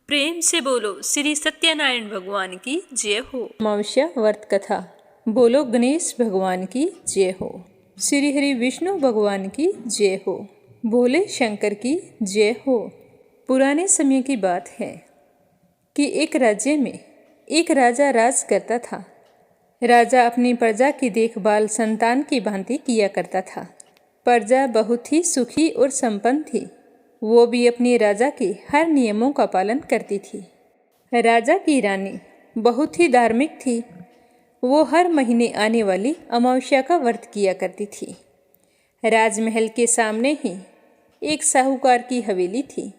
प्रेम से बोलो श्री सत्यनारायण भगवान की जय हो। अमावस्या व्रत कथा। बोलो गणेश भगवान की जय हो। श्री हरि विष्णु भगवान की जय हो। भोले शंकर की जय हो। पुराने समय की बात है कि एक राज्य में एक राजा राज करता था। राजा अपनी प्रजा की देखभाल संतान की भांति किया करता था। प्रजा बहुत ही सुखी और संपन्न थी। वो भी अपने राजा के हर नियमों का पालन करती थी। राजा की रानी बहुत ही धार्मिक थी। वो हर महीने आने वाली अमावस्या का व्रत किया करती थी। राजमहल के सामने ही एक साहूकार की हवेली थी।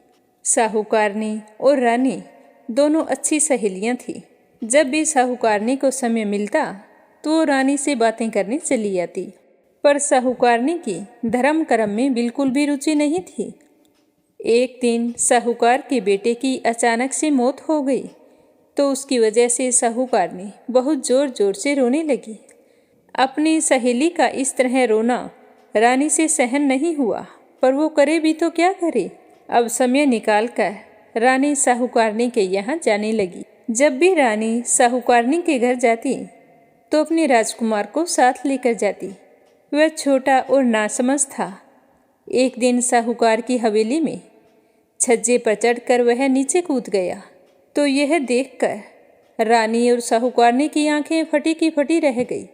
साहूकारनी और रानी दोनों अच्छी सहेलियां थीं। जब भी साहूकारनी को समय मिलता तो वो रानी से बातें करने चली जाती, पर साहूकारनी की धर्म कर्म में बिल्कुल भी रुचि नहीं थी। एक दिन साहूकार के बेटे की अचानक से मौत हो गई तो उसकी वजह से साहूकारनी बहुत जोर जोर से रोने लगी। अपनी सहेली का इस तरह रोना रानी से सहन नहीं हुआ, पर वो करे भी तो क्या करे। अब समय निकालकर रानी साहूकारनी के यहाँ जाने लगी। जब भी रानी साहूकारनी के घर जाती तो अपने राजकुमार को साथ लेकर जाती। वह छोटा और नासमझ था। एक दिन साहूकार की हवेली में छज्जे पर चढ़कर वह नीचे कूद गया, तो यह देखकर रानी और साहूकारनी की आंखें फटी की फटी रह गई।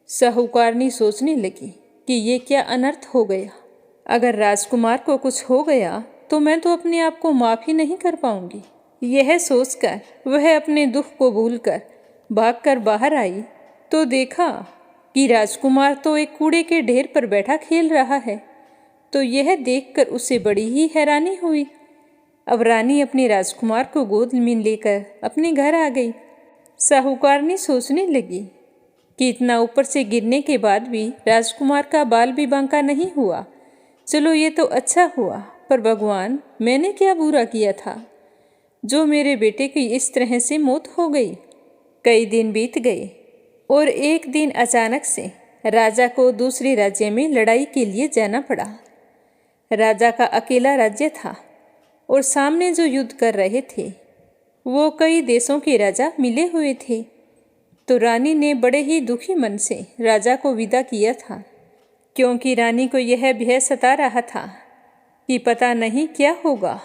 साहूकारनी सोचने लगी कि ये क्या अनर्थ हो गया। अगर राजकुमार को कुछ हो गया तो मैं तो अपने आप को माफ़ ही नहीं कर पाऊंगी। यह सोचकर वह अपने दुख को भूलकर भागकर बाहर आई तो देखा कि राजकुमार तो एक कूड़े के ढेर पर बैठा खेल रहा है। तो यह देखकर उसे बड़ी ही हैरानी हुई। अब रानी अपने राजकुमार को गोद में लेकर अपने घर आ गई। साहूकारनी सोचने लगी कि इतना ऊपर से गिरने के बाद भी राजकुमार का बाल भी बांका नहीं हुआ। चलो ये तो अच्छा हुआ, पर भगवान मैंने क्या बुरा किया था जो मेरे बेटे की इस तरह से मौत हो गई। कई दिन बीत गए और एक दिन अचानक से राजा को दूसरे राज्य में लड़ाई के लिए जाना पड़ा। राजा का अकेला राज्य था और सामने जो युद्ध कर रहे थे वो कई देशों के राजा मिले हुए थे। तो रानी ने बड़े ही दुखी मन से राजा को विदा किया था, क्योंकि रानी को यह भय सता रहा था कि पता नहीं क्या होगा,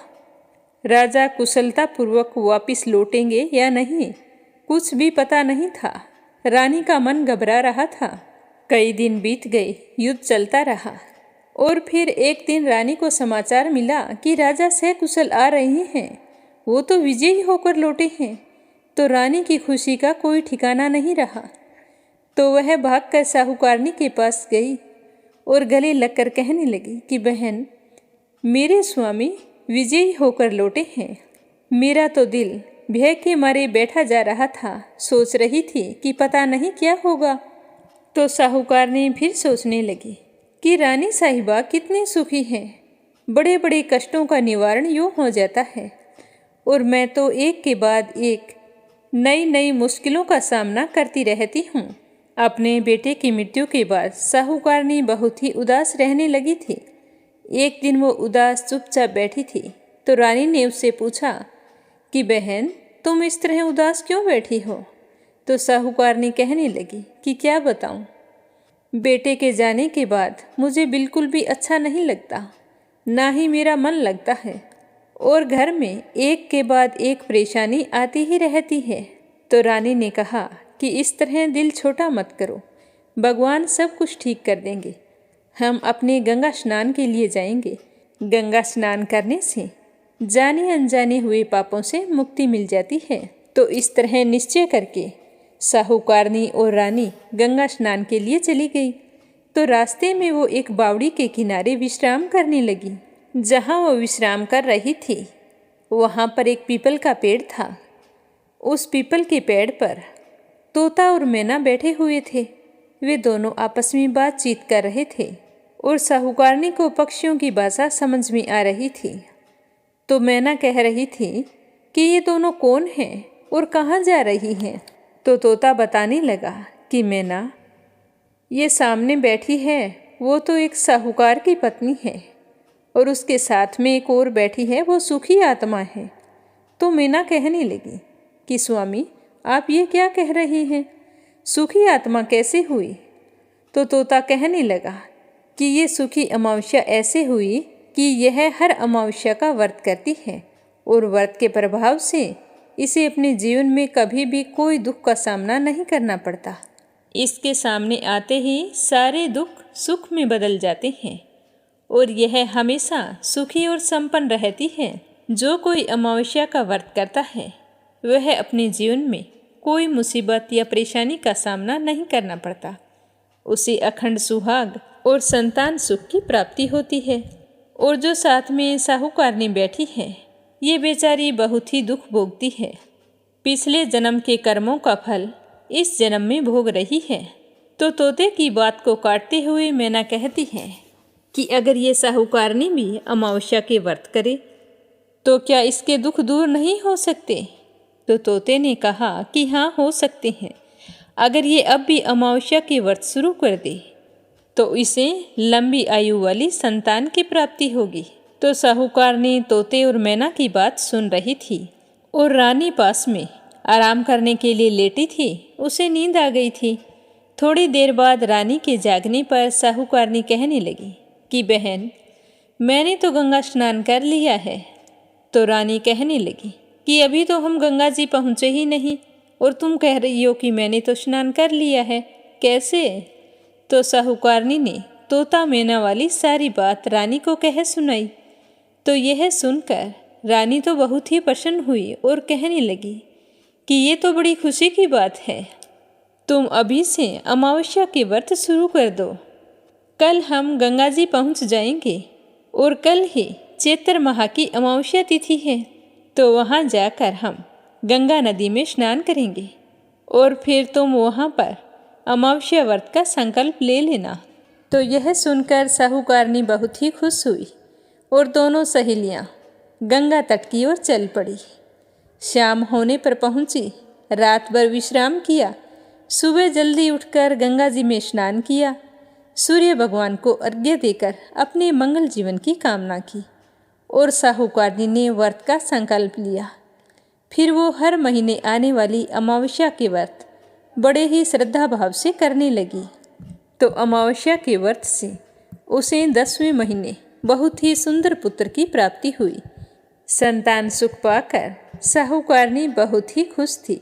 राजा कुशलतापूर्वक वापस लौटेंगे या नहीं, कुछ भी पता नहीं था। रानी का मन घबरा रहा था। कई दिन बीत गए, युद्ध चलता रहा और फिर एक दिन रानी को समाचार मिला कि राजा सकुशल आ रहे हैं, वो तो विजयी होकर लौटे हैं। तो रानी की खुशी का कोई ठिकाना नहीं रहा। तो वह भागकर साहूकारनी के पास गई और गले लगकर कहने लगी कि बहन, मेरे स्वामी विजयी होकर लौटे हैं। मेरा तो दिल भय के मारे बैठा जा रहा था। सोच रही थी कि पता नहीं क्या होगा। तो साहूकारनी फिर सोचने लगी कि रानी साहिबा कितनी सुखी हैं। बड़े बड़े कष्टों का निवारण यूँ हो जाता है और मैं तो एक के बाद एक नई नई मुश्किलों का सामना करती रहती हूँ। अपने बेटे की मृत्यु के बाद साहूकारनी बहुत ही उदास रहने लगी थी। एक दिन वो उदास चुपचाप बैठी थी तो रानी ने उससे पूछा कि बहन, तुम इस तरह उदास क्यों बैठी हो। तो साहूकारनी कहने लगी कि क्या बताऊं, बेटे के जाने के बाद मुझे बिल्कुल भी अच्छा नहीं लगता, ना ही मेरा मन लगता है और घर में एक के बाद एक परेशानी आती ही रहती है। तो रानी ने कहा कि इस तरह दिल छोटा मत करो, भगवान सब कुछ ठीक कर देंगे। हम अपने गंगा स्नान के लिए जाएंगे। गंगा स्नान करने से जाने अनजाने हुए पापों से मुक्ति मिल जाती है। तो इस तरह निश्चय करके साहूकारनी और रानी गंगा स्नान के लिए चली गई। तो रास्ते में वो एक बावड़ी के किनारे विश्राम करने लगी। जहाँ वो विश्राम कर रही थी वहाँ पर एक पीपल का पेड़ था। उस पीपल के पेड़ पर तोता और मैना बैठे हुए थे। वे दोनों आपस में बातचीत कर रहे थे और साहूकारनी को पक्षियों की भाषा समझ में आ रही थी। तो मैना कह रही थी कि ये दोनों कौन हैं और कहाँ जा रही हैं। तो तोता बताने लगा कि मैना, ये सामने बैठी है वो तो एक साहूकार की पत्नी है और उसके साथ में एक और बैठी है, वो सुखी आत्मा है। तो मैना कहने लगी कि स्वामी, आप ये क्या कह रही हैं, सुखी आत्मा कैसे हुई। तो तोता कहने लगा कि ये सुखी अमावस्या ऐसे हुई कि यह हर अमावस्या का व्रत करती है और व्रत के प्रभाव से इसे अपने जीवन में कभी भी कोई दुख का सामना नहीं करना पड़ता। इसके सामने आते ही सारे दुख सुख में बदल जाते हैं और यह हमेशा सुखी और संपन्न रहती है। जो कोई अमावस्या का व्रत करता है वह अपने जीवन में कोई मुसीबत या परेशानी का सामना नहीं करना पड़ता। उसे अखंड सुहाग और संतान सुख की प्राप्ति होती है। और जो साथ में साहूकारनी बैठी है, ये बेचारी बहुत ही दुख भोगती है। पिछले जन्म के कर्मों का फल इस जन्म में भोग रही है। तो तोते की बात को काटते हुए मैना कहती है कि अगर ये साहूकारनी भी अमावस्या के व्रत करे तो क्या इसके दुख दूर नहीं हो सकते। तो तोते ने कहा कि हाँ, हो सकते हैं, अगर ये अब भी अमावस्या के व्रत शुरू कर दे तो इसे लंबी आयु वाली संतान की प्राप्ति होगी। तो साहूकारनी तोते और मैना की बात सुन रही थी और रानी पास में आराम करने के लिए लेटी थी। उसे नींद आ गई थी। थोड़ी देर बाद रानी के जागने पर साहूकारनी कहने लगी कि बहन, मैंने तो गंगा स्नान कर लिया है। तो रानी कहने लगी कि अभी तो हम गंगा जी पहुँचे ही नहीं और तुम कह रही हो कि मैंने तो स्नान कर लिया है, कैसे? तो साहूकारनी ने तोता मैना वाली सारी बात रानी को कह सुनाई। तो यह सुनकर रानी तो बहुत ही प्रसन्न हुई और कहने लगी कि ये तो बड़ी खुशी की बात है। तुम अभी से अमावस्या के व्रत शुरू कर दो। कल हम गंगा जी पहुँच जाएंगे और कल ही चैत्र माह की अमावस्या तिथि है। तो वहाँ जाकर हम गंगा नदी में स्नान करेंगे और फिर तुम वहाँ पर अमावस्या व्रत का संकल्प ले लेना। तो यह सुनकर साहूकारनी बहुत ही खुश हुई और दोनों सहेलियाँ गंगा तट की ओर चल पड़ी। शाम होने पर पहुँची, रात भर विश्राम किया, सुबह जल्दी उठकर गंगा जी में स्नान किया, सूर्य भगवान को अर्घ्य देकर अपने मंगल जीवन की कामना की और साहूकारनी ने व्रत का संकल्प लिया। फिर वो हर महीने आने वाली अमावस्या के व्रत बड़े ही श्रद्धा भाव से करने लगी। तो अमावस्या के व्रत से उसे 10वें महीने बहुत ही सुंदर पुत्र की प्राप्ति हुई। संतान सुख पाकर साहूकारनी बहुत ही खुश थी।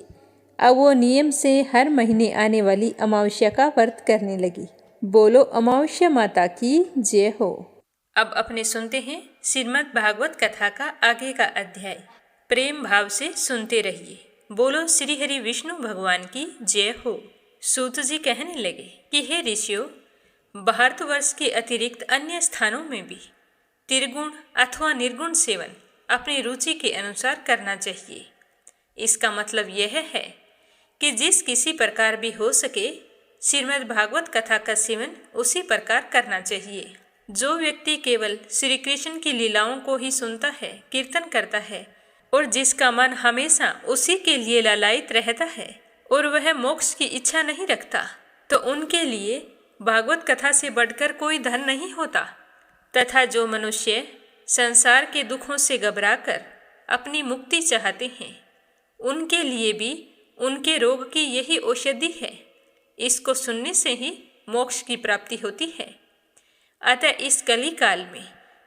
अब वो नियम से हर महीने आने वाली अमावस्या का व्रत करने लगी। बोलो अमावस्या माता की जय हो। अब अपने सुनते हैं श्रीमद् भागवत कथा का आगे का अध्याय। प्रेम भाव से सुनते रहिए। बोलो श्री हरि विष्णु भगवान की जय हो। सूत जी कहने लगे कि हे ऋषियों, भारतवर्ष के अतिरिक्त अन्य स्थानों में भी त्रिगुण अथवा निर्गुण सेवन अपनी रुचि के अनुसार करना चाहिए। इसका मतलब यह है कि जिस किसी प्रकार भी हो सके श्रीमद् भागवत कथा का सेवन उसी प्रकार करना चाहिए। जो व्यक्ति केवल श्री कृष्ण की लीलाओं को ही सुनता है, कीर्तन करता है और जिसका मन हमेशा उसी के लिए लालायित रहता है और वह मोक्ष की इच्छा नहीं रखता, तो उनके लिए भागवत कथा से बढ़कर कोई धन नहीं होता। तथा जो मनुष्य संसार के दुखों से घबराकर अपनी मुक्ति चाहते हैं, उनके लिए भी उनके रोग की यही औषधि है। इसको सुनने से ही मोक्ष की प्राप्ति होती है। अतः इस कली काल में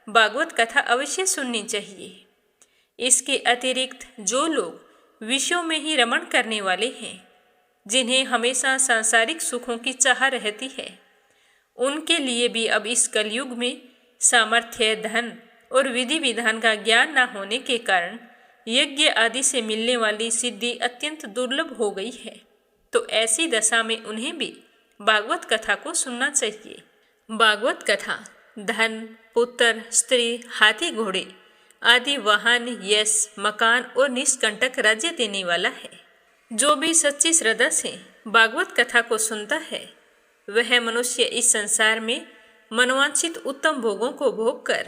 भागवत कथा अवश्य सुननी चाहिए। इसके अतिरिक्त जो लोग विषयों में ही रमण करने वाले हैं, जिन्हें हमेशा सांसारिक सुखों की चाह रहती है, उनके लिए भी अब इस कलयुग में सामर्थ्य, धन और विधि विधान का ज्ञान न होने के कारण यज्ञ आदि से मिलने वाली सिद्धि अत्यंत दुर्लभ हो गई है। तो ऐसी दशा में उन्हें भी भागवत कथा को सुनना चाहिए। भागवत कथा धन, पुत्र, स्त्री, हाथी घोड़े आदि वाहन, यश, मकान और निष्कंटक राज्य देने वाला है। जो भी सच्ची श्रद्धा से भागवत कथा को सुनता है, वह मनुष्य इस संसार में मनोवांछित उत्तम भोगों को भोग कर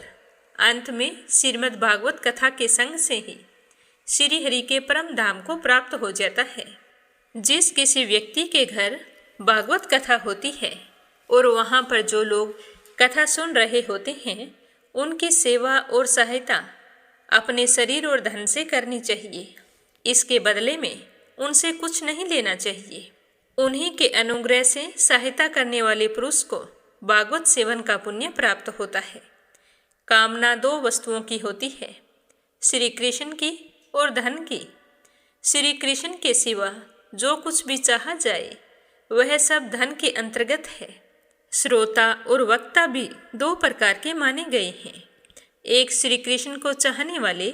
अंत में श्रीमद् भागवत कथा के संग से ही श्री हरि के परम धाम को प्राप्त हो जाता है। जिस किसी व्यक्ति के घर भागवत कथा होती है और वहाँ पर जो लोग कथा सुन रहे होते हैं, उनकी सेवा और सहायता अपने शरीर और धन से करनी चाहिए। इसके बदले में उनसे कुछ नहीं लेना चाहिए। उन्हीं के अनुग्रह से सहायता करने वाले पुरुष को भागवत सेवन का पुण्य प्राप्त होता है। कामना 2 वस्तुओं की होती है, श्री कृष्ण की और धन की। श्री कृष्ण के सिवा जो कुछ भी चाहा जाए वह सब धन के अंतर्गत है। श्रोता और वक्ता भी 2 प्रकार के माने गए हैं, एक श्री कृष्ण को चाहने वाले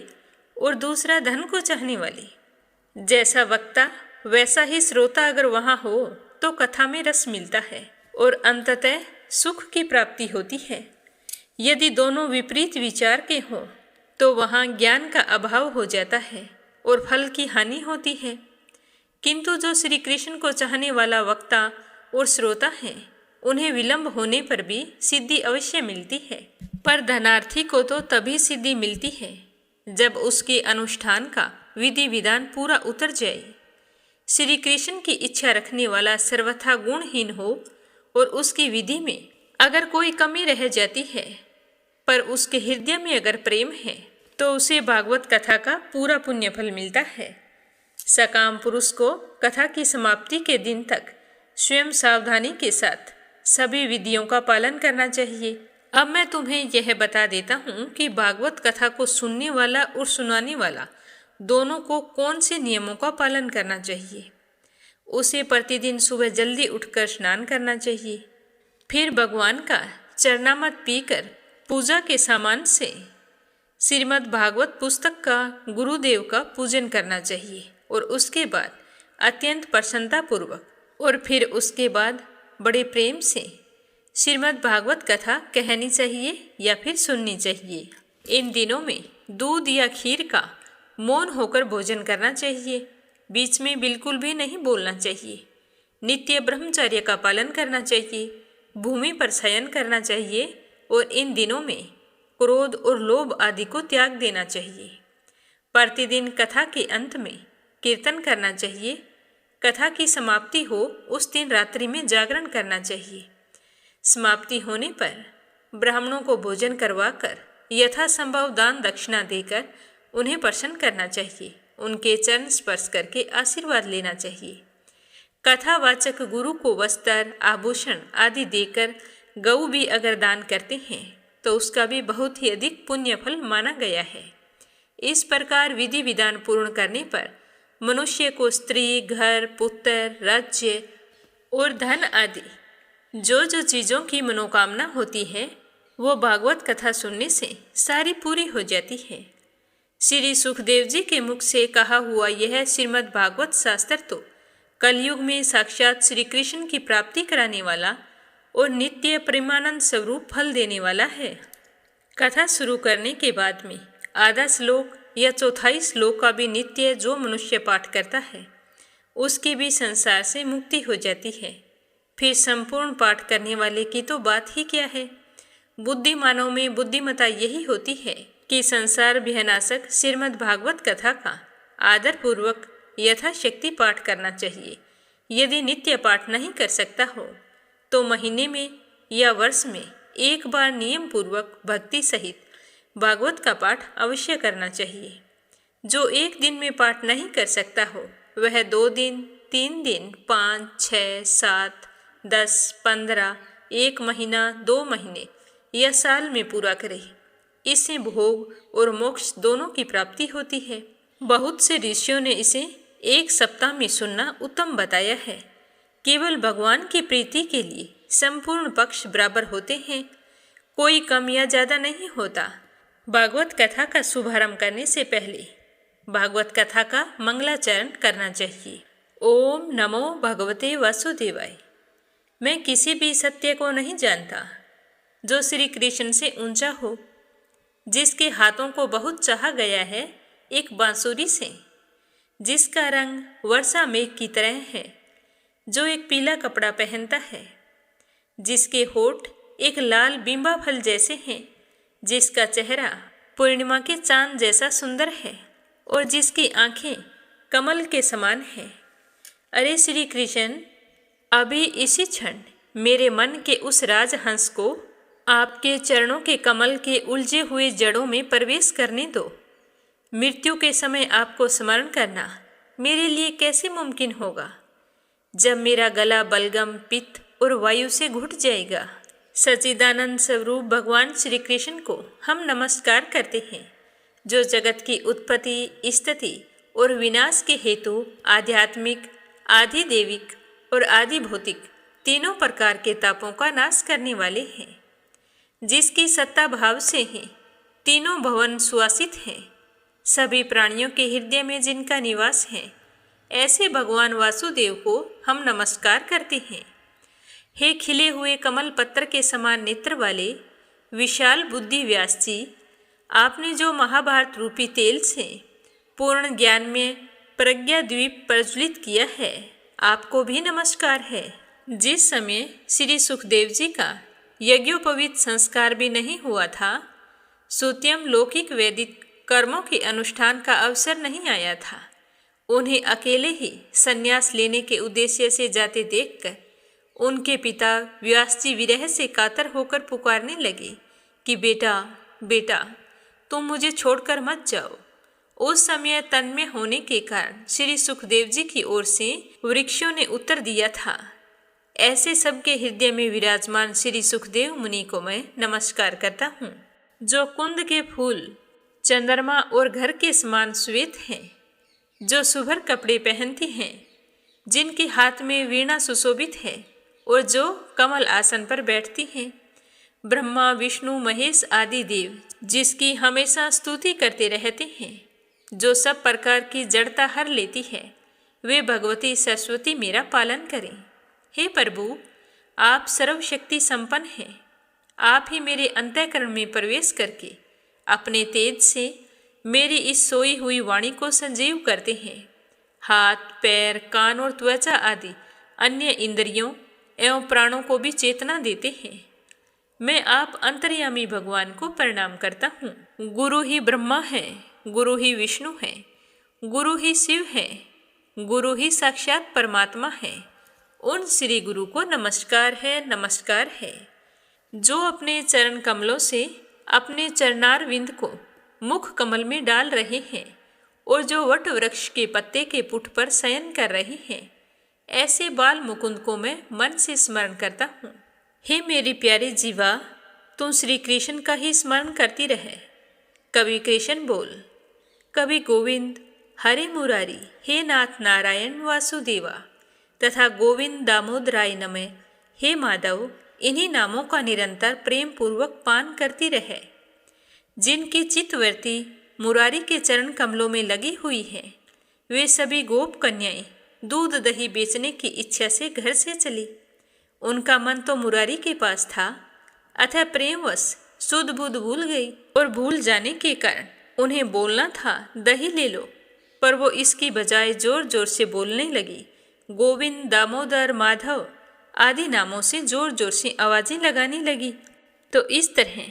और दूसरा धन को चाहने वाले। जैसा वक्ता वैसा ही श्रोता अगर वहाँ हो तो कथा में रस मिलता है और अंततः सुख की प्राप्ति होती है। यदि दोनों विपरीत विचार के हों तो वहाँ ज्ञान का अभाव हो जाता है और फल की हानि होती है। किंतु जो श्री कृष्ण को चाहने वाला वक्ता और श्रोता है, उन्हें विलंब होने पर भी सिद्धि अवश्य मिलती है। पर धनार्थी को तो तभी सिद्धि मिलती है जब उसके अनुष्ठान का विधि विधान पूरा उतर जाए। श्री कृष्ण की इच्छा रखने वाला सर्वथा गुणहीन हो और उसकी विधि में अगर कोई कमी रह जाती है पर उसके हृदय में अगर प्रेम है तो उसे भागवत कथा का पूरा पुण्य फल मिलता है। सकाम पुरुष को कथा की समाप्ति के दिन तक स्वयं सावधानी के साथ सभी विधियों का पालन करना चाहिए। अब मैं तुम्हें यह बता देता हूँ कि भागवत कथा को सुनने वाला और सुनाने वाला दोनों को कौन से नियमों का पालन करना चाहिए। उसे प्रतिदिन सुबह जल्दी उठकर स्नान करना चाहिए, फिर भगवान का चरणामृत पीकर पूजा के सामान से श्रीमद् भागवत पुस्तक का गुरुदेव का पूजन करना चाहिए और उसके बाद अत्यंत प्रसन्नता पूर्वक और फिर उसके बाद बड़े प्रेम से श्रीमद् भागवत कथा कहनी चाहिए या फिर सुननी चाहिए। इन दिनों में दूध या खीर का मौन होकर भोजन करना चाहिए, बीच में बिल्कुल भी नहीं बोलना चाहिए। नित्य ब्रह्मचर्य का पालन करना चाहिए, भूमि पर शयन करना चाहिए और इन दिनों में क्रोध और लोभ आदि को त्याग देना चाहिए। प्रतिदिन कथा के अंत में कीर्तन करना चाहिए। कथा की समाप्ति हो उस दिन रात्रि में जागरण करना चाहिए। समाप्ति होने पर ब्राह्मणों को भोजन करवाकर यथासंभव दान दक्षिणा देकर उन्हें प्रसन्न करना चाहिए। उनके चरण स्पर्श करके आशीर्वाद लेना चाहिए। कथावाचक गुरु को वस्त्र आभूषण आदि देकर गऊ भी अगर दान करते हैं तो उसका भी बहुत ही अधिक पुण्य फल माना गया है। इस प्रकार विधि विधान पूर्ण करने पर मनुष्य को स्त्री, घर, पुत्र, राज्य और धन आदि जो चीज़ों की मनोकामना होती है वो भागवत कथा सुनने से सारी पूरी हो जाती है। श्री सुखदेव जी के मुख से कहा हुआ यह श्रीमद् भागवत शास्त्र तो कलयुग में साक्षात श्री कृष्ण की प्राप्ति कराने वाला और नित्य प्रेमानंद स्वरूप फल देने वाला है। कथा शुरू करने के बाद में आधा श्लोक या चौथाई श्लोक का भी नित्य जो मनुष्य पाठ करता है उसकी भी संसार से मुक्ति हो जाती है। फिर संपूर्ण पाठ करने वाले की तो बात ही क्या है। बुद्धिमानों में बुद्धिमता यही होती है कि संसार भयनाशक श्रीमद् भागवत कथा का आदर पूर्वक यथाशक्ति पाठ करना चाहिए। यदि नित्य पाठ नहीं कर सकता हो तो महीने में या वर्ष में एक बार नियम पूर्वक भक्ति सहित भागवत का पाठ अवश्य करना चाहिए। जो एक दिन में पाठ नहीं कर सकता हो वह 2 दिन, 3 दिन, 5, 6, 7, 10, 15, 1 महीना, 2 महीने या साल में पूरा करे। इससे भोग और मोक्ष दोनों की प्राप्ति होती है। बहुत से ऋषियों ने इसे 1 सप्ताह में सुनना उत्तम बताया है। केवल भगवान की प्रीति के लिए संपूर्ण पक्ष बराबर होते हैं, कोई कम या ज़्यादा नहीं होता। भागवत कथा का शुभारंभ करने से पहले भागवत कथा का मंगलाचरण करना चाहिए। ओम नमो भगवते वासुदेवाय। मैं किसी भी सत्य को नहीं जानता जो श्री कृष्ण से ऊंचा हो, जिसके हाथों को बहुत चाहा गया है एक बांसुरी से, जिसका रंग वर्षा मेघ की तरह है, जो एक पीला कपड़ा पहनता है, जिसके होठ एक लाल बिंबा फल जैसे हैं, जिसका चेहरा पूर्णिमा के चांद जैसा सुंदर है और जिसकी आंखें कमल के समान हैं। अरे श्री कृष्ण, अभी इसी क्षण मेरे मन के उस राजहंस को आपके चरणों के कमल के उलझे हुए जड़ों में प्रवेश करने दो। मृत्यु के समय आपको स्मरण करना मेरे लिए कैसे मुमकिन होगा, जब मेरा गला बलगम, पित्त और वायु से घुट जाएगा। सच्चिदानंद स्वरूप भगवान श्री कृष्ण को हम नमस्कार करते हैं, जो जगत की उत्पत्ति, स्थिति और विनाश के हेतु आध्यात्मिक, आदि देविक और आदि भौतिक तीनों प्रकार के तापों का नाश करने वाले हैं, जिसकी सत्ता भाव से ही तीनों भवन सुवासित हैं। सभी प्राणियों के हृदय में जिनका निवास है, ऐसे भगवान वासुदेव को हम नमस्कार करते हैं। हे खिले हुए कमल पत्र के समान नेत्र वाले विशाल बुद्धि व्यास जी, आपने जो महाभारत रूपी तेल से पूर्ण ज्ञान में प्रज्ञा द्वीप प्रज्वलित किया है, आपको भी नमस्कार है। जिस समय श्री सुखदेव जी का यज्ञोपवीत संस्कार भी नहीं हुआ था, सुत्यम लौकिक वैदिक कर्मों के अनुष्ठान का अवसर नहीं आया था, उन्हें अकेले ही संन्यास लेने के उद्देश्य से जाते देखकर उनके पिता व्यास जी विरह से कातर होकर पुकारने लगे कि बेटा बेटा, तुम मुझे छोड़कर मत जाओ। उस समय तन्मय होने के कारण श्री सुखदेव जी की ओर से वृक्षों ने उत्तर दिया था। ऐसे सबके हृदय में विराजमान श्री सुखदेव मुनि को मैं नमस्कार करता हूँ, जो कुंद के फूल, चंद्रमा और घर के समान श्वेत हैं, जो सुभर कपड़े पहनती हैं, जिनके हाथ में वीणा सुशोभित है और जो कमल आसन पर बैठती हैं। ब्रह्मा विष्णु महेश आदि देव जिसकी हमेशा स्तुति करते रहते हैं, जो सब प्रकार की जड़ता हर लेती है, वे भगवती सरस्वती मेरा पालन करें। हे प्रभु, आप सर्वशक्ति संपन्न हैं। आप ही मेरे अंतःकरण में प्रवेश करके अपने तेज से मेरी इस सोई हुई वाणी को संजीव करते हैं। हाथ, पैर, कान और त्वचा आदि अन्य इंद्रियों एवं प्राणों को भी चेतना देते हैं। मैं आप अंतर्यामी भगवान को प्रणाम करता हूँ। गुरु ही ब्रह्मा है, गुरु ही विष्णु है, गुरु ही शिव है, गुरु ही साक्षात परमात्मा है। उन श्री गुरु को नमस्कार है, नमस्कार है, जो अपने चरण कमलों से अपने चरणार विंद को मुख कमल में डाल रहे हैं और जो वट वृक्ष के पत्ते के पुट पर शयन कर रहे हैं। ऐसे बाल मुकुंद को मैं मन से स्मरण करता हूँ। हे मेरी प्यारी जीवा, तुम श्री कृष्ण का ही स्मरण करती रहे। कभी कृष्ण बोल, कभी गोविंद हरे मुरारी, हे नाथ नारायण वासुदेवा, तथा गोविंद दामोदराय नमः, हे माधव। इन्हीं नामों का निरंतर प्रेम पूर्वक पान करती रहे। जिनकी चित्तवृत्ति मुरारी के चरण कमलों में लगी हुई है, वे सभी गोप कन्याएं दूध दही बेचने की इच्छा से घर से चली। उनका मन तो मुरारी के पास था, अतः प्रेमवश सुध बुध भूल गई और भूल जाने के कारण उन्हें बोलना था दही ले लो, पर वो इसकी बजाय जोर जोर से बोलने लगी। गोविंद, दामोदर, माधव आदि नामों से जोर जोर से आवाजें लगाने लगी। तो इस तरह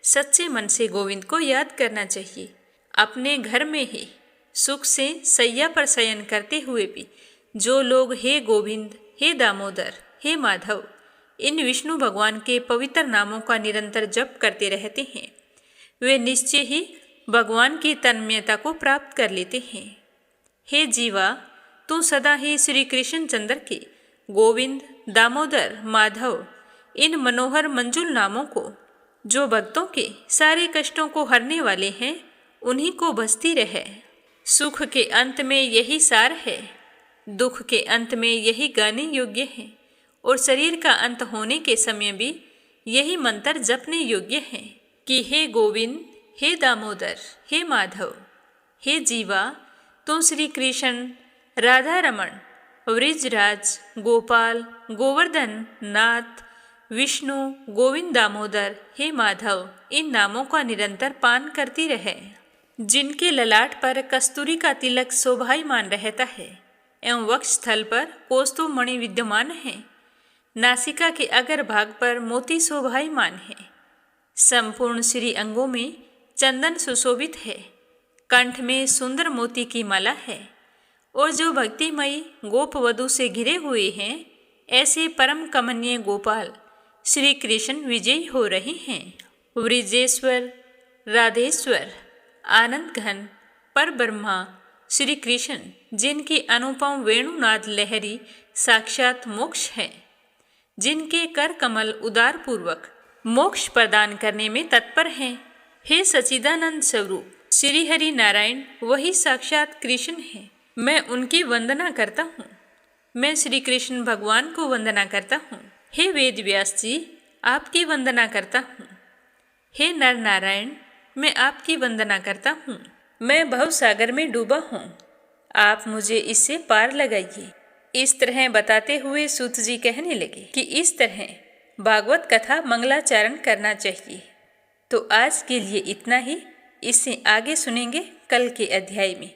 सच्चे मन से गोविंद को याद करना चाहिए। अपने घर में ही सुख से सैया पर शयन करते हुए भी जो लोग हे गोविंद, हे दामोदर, हे माधव इन विष्णु भगवान के पवित्र नामों का निरंतर जप करते रहते हैं, वे निश्चय ही भगवान की तन्मयता को प्राप्त कर लेते हैं। हे जीवा, तू सदा ही श्री कृष्ण चंद्र के गोविंद, दामोदर, माधव इन मनोहर मंजुल नामों को, जो भक्तों के सारे कष्टों को हरने वाले हैं, उन्हीं को भजती रहे। सुख के अंत में यही सार है, दुख के अंत में यही गाने योग्य है, और शरीर का अंत होने के समय भी यही मंत्र जपने योग्य है कि हे गोविंद, हे दामोदर, हे माधव। हे जीवा, तुम श्री कृष्ण, राधा रमण, वृजराज, गोपाल, गोवर्धन, नाथ, विष्णु, गोविंद, दामोदर, हे माधव इन नामों का निरंतर पान करती रहे। जिनके ललाट पर कस्तूरी का तिलक शोभायमान रहता है एवं वक्ष स्थल पर कौस्तुभ मणि विद्यमान है, नासिका के अगर भाग पर मोती शोभायमान है, संपूर्ण श्री अंगों में चंदन सुशोभित है, कंठ में सुंदर मोती की माला है, और जो भक्तिमयी गोप वधु से घिरे हुए हैं, ऐसे परम कमनीय गोपाल श्री कृष्ण विजयी हो रहे हैं। वृजेश्वर, राधेश्वर, आनंद घन, पर ब्रह्मा श्री कृष्ण, जिनकी अनुपम वेणुनाद लहरी साक्षात मोक्ष है, जिनके कर कमल उदार पूर्वक मोक्ष प्रदान करने में तत्पर हैं। हे सच्चिदानंद स्वरूप श्री हरि नारायण वही साक्षात कृष्ण है। मैं उनकी वंदना करता हूँ। मैं श्री कृष्ण भगवान को वंदना करता हूँ। हे वेद व्यास जी, आपकी वंदना करता हूँ। हे नर नारायण, मैं आपकी वंदना करता हूँ। मैं भव सागर में डूबा हूँ, आप मुझे इससे पार लगाइए। इस तरह बताते हुए सूत जी कहने लगे कि इस तरह भागवत कथा मंगलाचरण करना चाहिए। तो आज के लिए इतना ही। इससे आगे सुनेंगे कल के अध्याय में।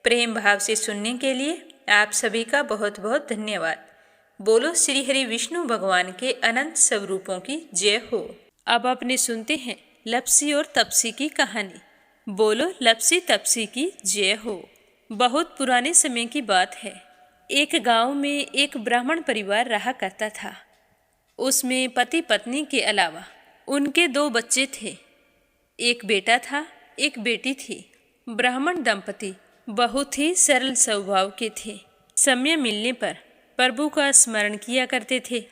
प्रेम भाव से सुनने के लिए आप सभी का बहुत बहुत धन्यवाद। बोलो श्री हरि विष्णु भगवान के अनंत स्वरूपों की जय हो। अब अपने सुनते हैं लपसी और तपसी की कहानी। बोलो लपसी तपसी की जय हो। बहुत पुराने समय की बात है। एक गांव में एक ब्राह्मण परिवार रहा करता था। उसमें पति पत्नी के अलावा उनके 2 बच्चे थे। एक बेटा था, एक बेटी थी। ब्राह्मण दंपति बहुत ही सरल स्वभाव के थे। समय मिलने पर प्रभु का स्मरण किया करते थे।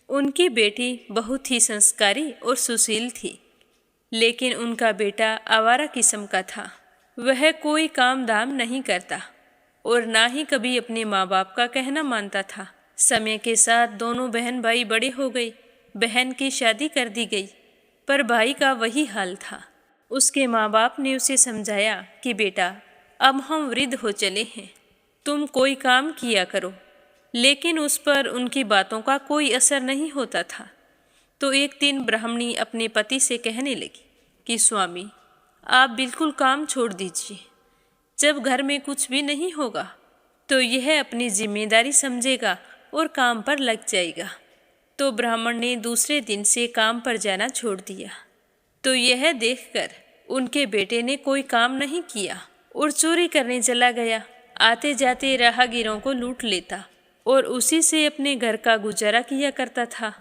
उनकी बेटी बहुत ही संस्कारी और सुशील थी, लेकिन उनका बेटा आवारा किस्म का था। वह कोई काम धाम नहीं करता और ना ही कभी अपने माँ बाप का कहना मानता था। समय के साथ दोनों बहन भाई बड़े हो गए। बहन की शादी कर दी गई, पर भाई का वही हाल था। उसके माँ बाप ने उसे समझाया कि बेटा, अब हम वृद्ध हो चले हैं, तुम कोई काम किया करो, लेकिन उस पर उनकी बातों का कोई असर नहीं होता था। तो एक दिन ब्राह्मणी अपने पति से कहने लगी कि स्वामी, आप बिल्कुल काम छोड़ दीजिए। जब घर में कुछ भी नहीं होगा तो यह अपनी जिम्मेदारी समझेगा और काम पर लग जाएगा। तो ब्राह्मण ने दूसरे दिन से काम पर जाना छोड़ दिया। तो यह देखकर उनके बेटे ने कोई काम नहीं किया और चोरी करने चला गया। आते जाते राहगीरों को लूट लेता और उसी से अपने घर का गुजारा किया करता था।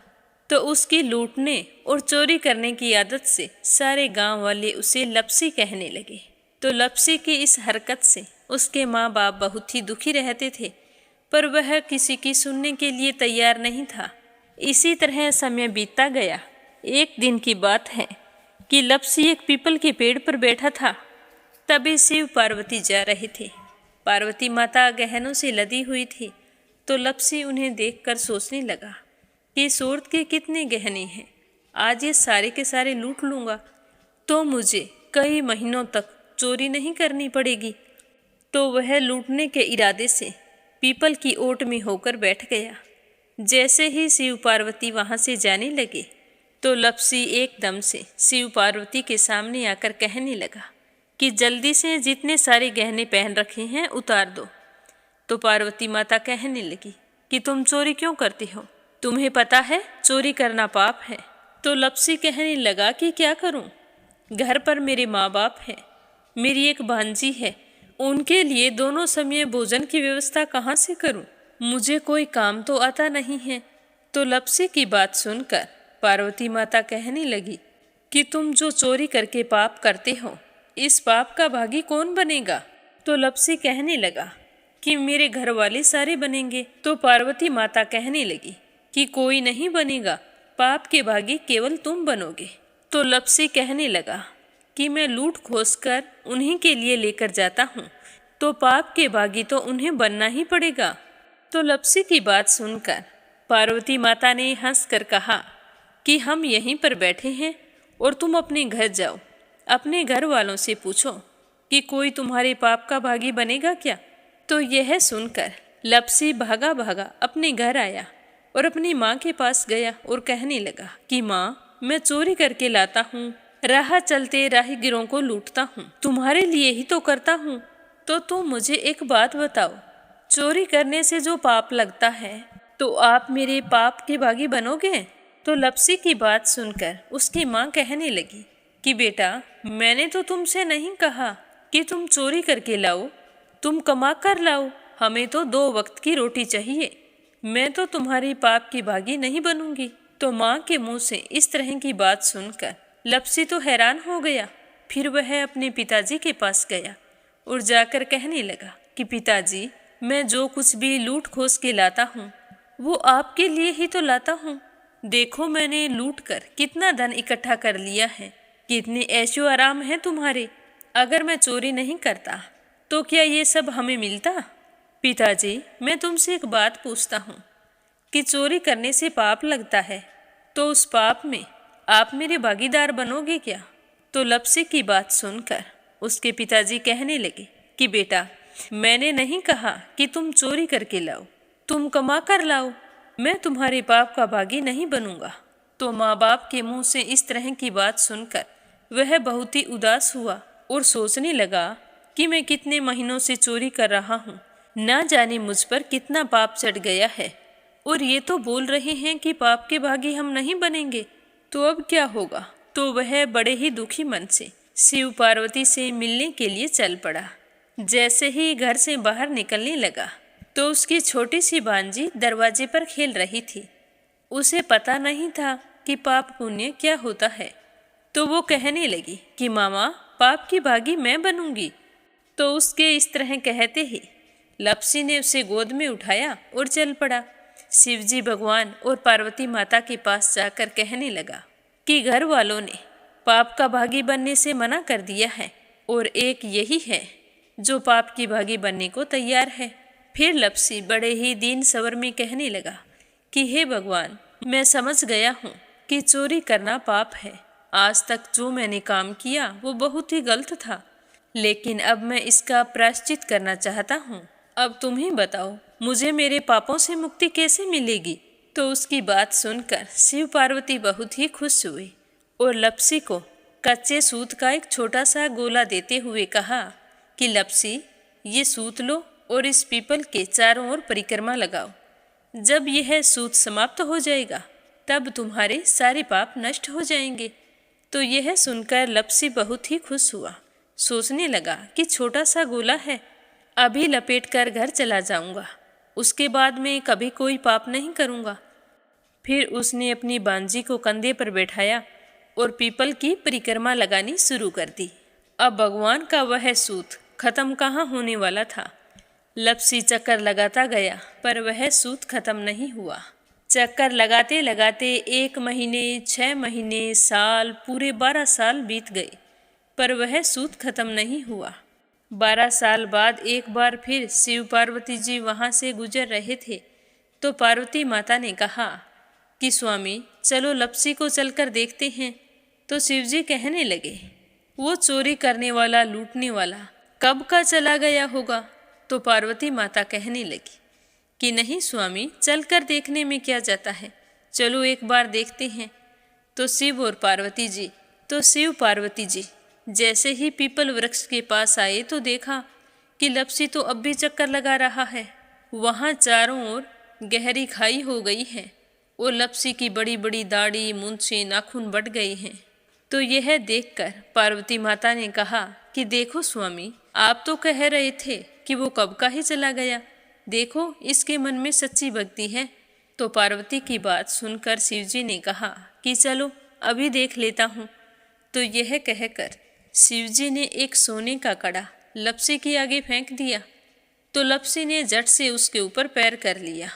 तो उसकी लूटने और चोरी करने की आदत से सारे गांव वाले उसे लपसी कहने लगे। तो लपसी की इस हरकत से उसके माँ बाप बहुत ही दुखी रहते थे, पर वह किसी की सुनने के लिए तैयार नहीं था। इसी तरह समय बीतता गया। एक दिन की बात है कि लपसी एक पीपल के पेड़ पर बैठा था। तभी शिव पार्वती जा रहे थे। पार्वती माता गहनों से लदी हुई थी। तो लपसी उन्हें देखकर सोचने लगा कि सूरत के कितने गहने हैं, आज ये सारे के सारे लूट लूँगा तो मुझे कई महीनों तक चोरी नहीं करनी पड़ेगी। तो वह लूटने के इरादे से पीपल की ओट में होकर बैठ गया। जैसे ही शिव पार्वती वहाँ से जाने लगे तो लपसी एकदम से शिव पार्वती के सामने आकर कहने लगा कि जल्दी से जितने सारे गहने पहन रखे हैं उतार दो। तो पार्वती माता कहने लगी कि तुम चोरी क्यों करती हो, तुम्हें पता है चोरी करना पाप है। तो लपसी कहने लगा कि क्या करूं, घर पर मेरे माँ बाप हैं, मेरी एक भांजी है, उनके लिए दोनों समय भोजन की व्यवस्था कहाँ से करूं, मुझे कोई काम तो आता नहीं है। तो लपसी की बात सुनकर पार्वती माता कहने लगी कि तुम जो चोरी करके पाप करते हो, इस पाप का भागी कौन बनेगा। तो लपसी कहने लगा कि मेरे घर वाले सारे बनेंगे। तो पार्वती माता कहने लगी कि कोई नहीं बनेगा, पाप के भागी केवल तुम बनोगे। तो लपसी कहने लगा कि मैं लूट खोस कर उन्हीं के लिए लेकर जाता हूँ, तो पाप के भागी तो उन्हें बनना ही पड़ेगा। तो लपसी की बात सुनकर पार्वती माता ने हंसकर कहा कि हम यहीं पर बैठे हैं और तुम अपने घर जाओ, अपने घर वालों से पूछो कि कोई तुम्हारे पाप का भागी बनेगा क्या। तो यह सुनकर लपसी भागा भागा अपने घर आया और अपनी माँ के पास गया और कहने लगा कि माँ, मैं चोरी करके लाता हूँ, राह चलते राहगीरों को लूटता हूँ, तुम्हारे लिए ही तो करता हूँ। तो तुम मुझे एक बात बताओ, चोरी करने से जो पाप लगता है तो आप मेरे पाप के भागी बनोगे। तो लपसी की बात सुनकर उसकी माँ कहने लगी कि बेटा, मैंने तो तुमसे नहीं कहा कि तुम चोरी करके लाओ, तुम कमा कर लाओ, हमें तो 2 वक्त की रोटी चाहिए, मैं तो तुम्हारी पाप की भागी नहीं बनूंगी। तो माँ के मुंह से इस तरह की बात सुनकर लपसी तो हैरान हो गया। फिर वह अपने पिताजी के पास गया और जाकर कहने लगा कि पिताजी, मैं जो कुछ भी लूट खोस के लाता हूँ वो आपके लिए ही तो लाता हूँ। देखो मैंने लूट कर कितना धन इकट्ठा कर लिया है, कितने ऐशो आराम है तुम्हारे। अगर मैं चोरी नहीं करता तो क्या ये सब हमें मिलता। पिताजी, मैं तुमसे एक बात पूछता हूँ कि चोरी करने से पाप लगता है, तो उस पाप में आप मेरे भागीदार बनोगे क्या। तो लपसी की बात सुनकर उसके पिताजी कहने लगे कि बेटा, मैंने नहीं कहा कि तुम चोरी करके लाओ, तुम कमा कर लाओ, मैं तुम्हारे पाप का भागी नहीं बनूंगा। तो माँ बाप के मुंह से इस तरह की बात सुनकर वह बहुत ही उदास हुआ और सोचने लगा कि मैं कितने महीनों से चोरी कर रहा हूँ, ना जाने मुझ पर कितना पाप चढ़ गया है, और ये तो बोल रहे हैं कि पाप के भागी हम नहीं बनेंगे, तो अब क्या होगा। तो वह बड़े ही दुखी मन से शिव पार्वती से मिलने के लिए चल पड़ा। जैसे ही घर से बाहर निकलने लगा तो उसकी छोटी सी भांजी दरवाजे पर खेल रही थी। उसे पता नहीं था कि पाप पुण्य क्या होता है, तो वो कहने लगी कि मामा, पाप की भागी मैं बनूंगी। तो उसके इस तरह कहते ही लपसी ने उसे गोद में उठाया और चल पड़ा। शिवजी भगवान और पार्वती माता के पास जाकर कहने लगा कि घर वालों ने पाप का भागी बनने से मना कर दिया है और एक यही है जो पाप की भागी बनने को तैयार है। फिर लपसी बड़े ही दीन स्वर में कहने लगा कि हे भगवान, मैं समझ गया हूँ कि चोरी करना पाप है। आज तक जो मैंने काम किया वो बहुत ही गलत था, लेकिन अब मैं इसका प्रायश्चित करना चाहता हूँ। अब तुम ही बताओ, मुझे मेरे पापों से मुक्ति कैसे मिलेगी। तो उसकी बात सुनकर शिव पार्वती बहुत ही खुश हुए और लपसी को कच्चे सूत का एक छोटा सा गोला देते हुए कहा कि लपसी, ये सूत लो और इस पीपल के चारों ओर परिक्रमा लगाओ। जब यह सूत समाप्त हो जाएगा तब तुम्हारे सारे पाप नष्ट हो जाएंगे। तो यह सुनकर लपसी बहुत ही खुश हुआ। सोचने लगा कि छोटा सा गोला है, अभी लपेट कर घर चला जाऊंगा, उसके बाद में कभी कोई पाप नहीं करूंगा। फिर उसने अपनी बांजी को कंधे पर बैठाया और पीपल की परिक्रमा लगानी शुरू कर दी। अब भगवान का वह सूत खत्म कहाँ होने वाला था। लपसी चक्कर लगाता गया पर वह सूत खत्म नहीं हुआ। चक्कर लगाते लगाते 1 महीने, 6 महीने, साल, पूरे 12 साल बीत गए पर वह सूत खत्म नहीं हुआ। 12 साल बाद एक बार फिर शिव पार्वती जी वहाँ से गुजर रहे थे तो पार्वती माता ने कहा कि स्वामी, चलो लपसी को चलकर देखते हैं। तो शिवजी कहने लगे, वो चोरी करने वाला, लूटने वाला कब का चला गया होगा। तो पार्वती माता कहने लगी कि नहीं स्वामी, चलकर देखने में क्या जाता है, चलो एक बार देखते हैं। तो शिव पार्वती जी जैसे ही पीपल वृक्ष के पास आए तो देखा कि लपसी तो अब भी चक्कर लगा रहा है। वहाँ चारों ओर गहरी खाई हो गई है और लपसी की बड़ी बड़ी दाढ़ी, मूंछें, नाखून बढ़ गए हैं। तो यह देखकर पार्वती माता ने कहा कि देखो स्वामी, आप तो कह रहे थे कि वो कब का ही चला गया, देखो इसके मन में सच्ची भक्ति है। तो पार्वती की बात सुनकर शिवजी ने कहा कि चलो अभी देख लेता हूँ। तो यह कहकर शिवजी ने एक सोने का कड़ा लपसी के आगे फेंक दिया। तो लपसी ने झट से उसके ऊपर पैर कर लिया।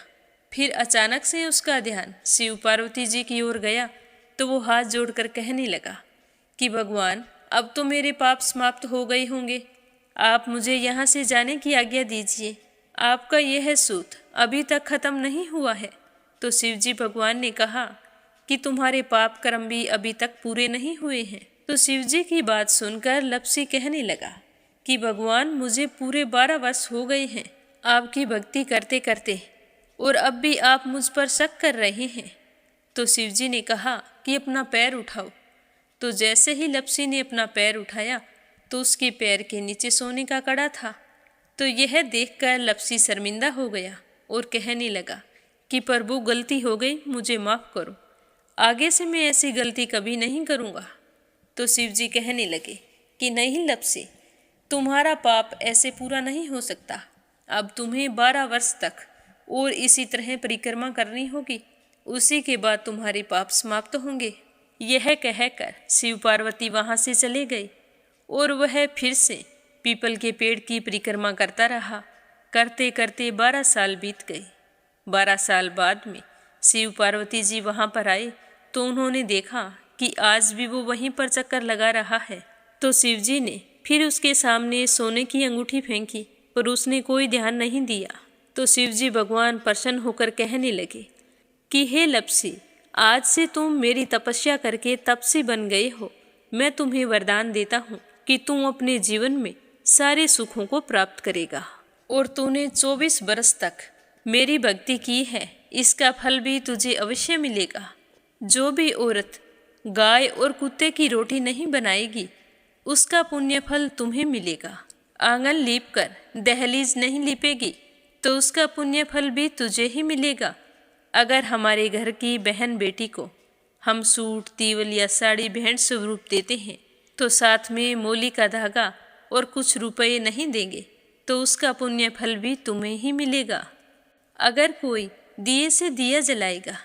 फिर अचानक से उसका ध्यान शिव पार्वती जी की ओर गया तो वो हाथ जोड़कर कहने लगा कि भगवान, अब तो मेरे पाप समाप्त हो गए होंगे, आप मुझे यहाँ से जाने की आज्ञा दीजिए। आपका यह सूत अभी तक खत्म नहीं हुआ है। तो शिवजी भगवान ने कहा कि तुम्हारे पाप कर्म भी अभी तक पूरे नहीं हुए हैं। तो शिवजी की बात सुनकर लपसी कहने लगा कि भगवान, मुझे पूरे 12 वर्ष हो गए हैं आपकी भक्ति करते करते, और अब भी आप मुझ पर शक कर रहे हैं। तो शिवजी ने कहा कि अपना पैर उठाओ। तो जैसे ही लपसी ने अपना पैर उठाया तो उसके पैर के नीचे सोने का कड़ा था। तो यह देखकर लपसी शर्मिंदा हो गया और कहने लगा कि प्रभु, गलती हो गई, मुझे माफ़ करो, आगे से मैं ऐसी गलती कभी नहीं करूँगा। तो शिवजी कहने लगे कि नहीं लपसी, तुम्हारा पाप ऐसे पूरा नहीं हो सकता। अब तुम्हें 12 वर्ष तक और इसी तरह परिक्रमा करनी होगी, उसी के बाद तुम्हारे पाप समाप्त होंगे। यह कहकर शिव पार्वती वहाँ से चले गए और वह फिर से पीपल के पेड़ की परिक्रमा करता रहा। करते करते 12 साल बीत गए। 12 साल बाद में शिव पार्वती जी वहाँ पर आए तो उन्होंने देखा कि आज भी वो वहीं पर चक्कर लगा रहा है। तो शिव जी ने फिर उसके सामने सोने की अंगूठी फेंकी पर उसने कोई ध्यान नहीं दिया। तो शिव जी भगवान प्रसन्न होकर कहने लगे कि हे लपसी, आज से तुम मेरी तपस्या करके तपसी बन गए हो। मैं तुम्हें वरदान देता हूँ कि तुम अपने जीवन में सारे सुखों को प्राप्त करेगा। और तूने 24 बरस तक मेरी भक्ति की है, इसका फल भी तुझे अवश्य मिलेगा। जो भी औरत गाय और कुत्ते की रोटी नहीं बनाएगी, उसका पुण्य फल तुम्हें मिलेगा। आंगन लीप कर दहलीज नहीं लीपेगी तो उसका पुण्य फल भी तुझे ही मिलेगा। अगर हमारे घर की बहन बेटी को हम सूट, तीवल या साड़ी भेंट स्वरूप देते हैं तो साथ में मोली का धागा और कुछ रुपए नहीं देंगे तो उसका पुण्य फल भी तुम्हें ही मिलेगा। अगर कोई दिए से दिया जलाएगा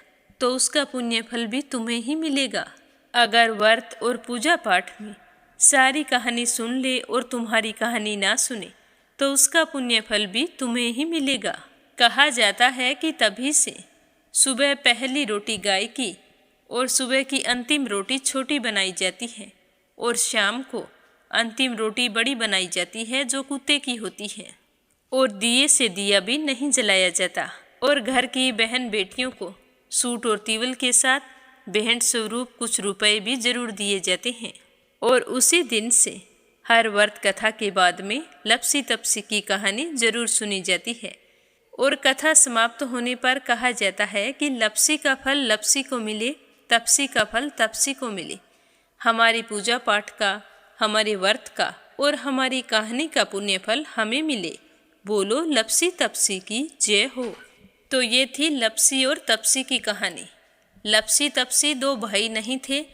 तो उसका पुण्य फल भी तुम्हें ही मिलेगा। अगर व्रत और पूजा पाठ में सारी कहानी सुन ले और तुम्हारी कहानी ना सुने तो उसका पुण्य फल भी तुम्हें ही मिलेगा। कहा जाता है कि तभी से सुबह पहली रोटी गाय की और सुबह की अंतिम रोटी छोटी बनाई जाती है और शाम को अंतिम रोटी बड़ी बनाई जाती है जो कुत्ते की होती है। और दिए से दिया भी नहीं जलाया जाता और घर की बहन बेटियों को सूट और तीवल के साथ भेंट स्वरूप कुछ रुपए भी जरूर दिए जाते हैं। और उसी दिन से हर व्रत कथा के बाद में लपसी तपसी की कहानी जरूर सुनी जाती है और कथा समाप्त होने पर कहा जाता है कि लपसी का फल लपसी को मिले, तपसी का फल तपसी को मिले। हमारी पूजा पाठ का, हमारे व्रत का और हमारी कहानी का पुण्य फल हमें मिले। बोलो लपसी तपसी की जय हो। तो ये थी लपसी और तपसी की कहानी। लपसी तपसी दो भाई नहीं थे।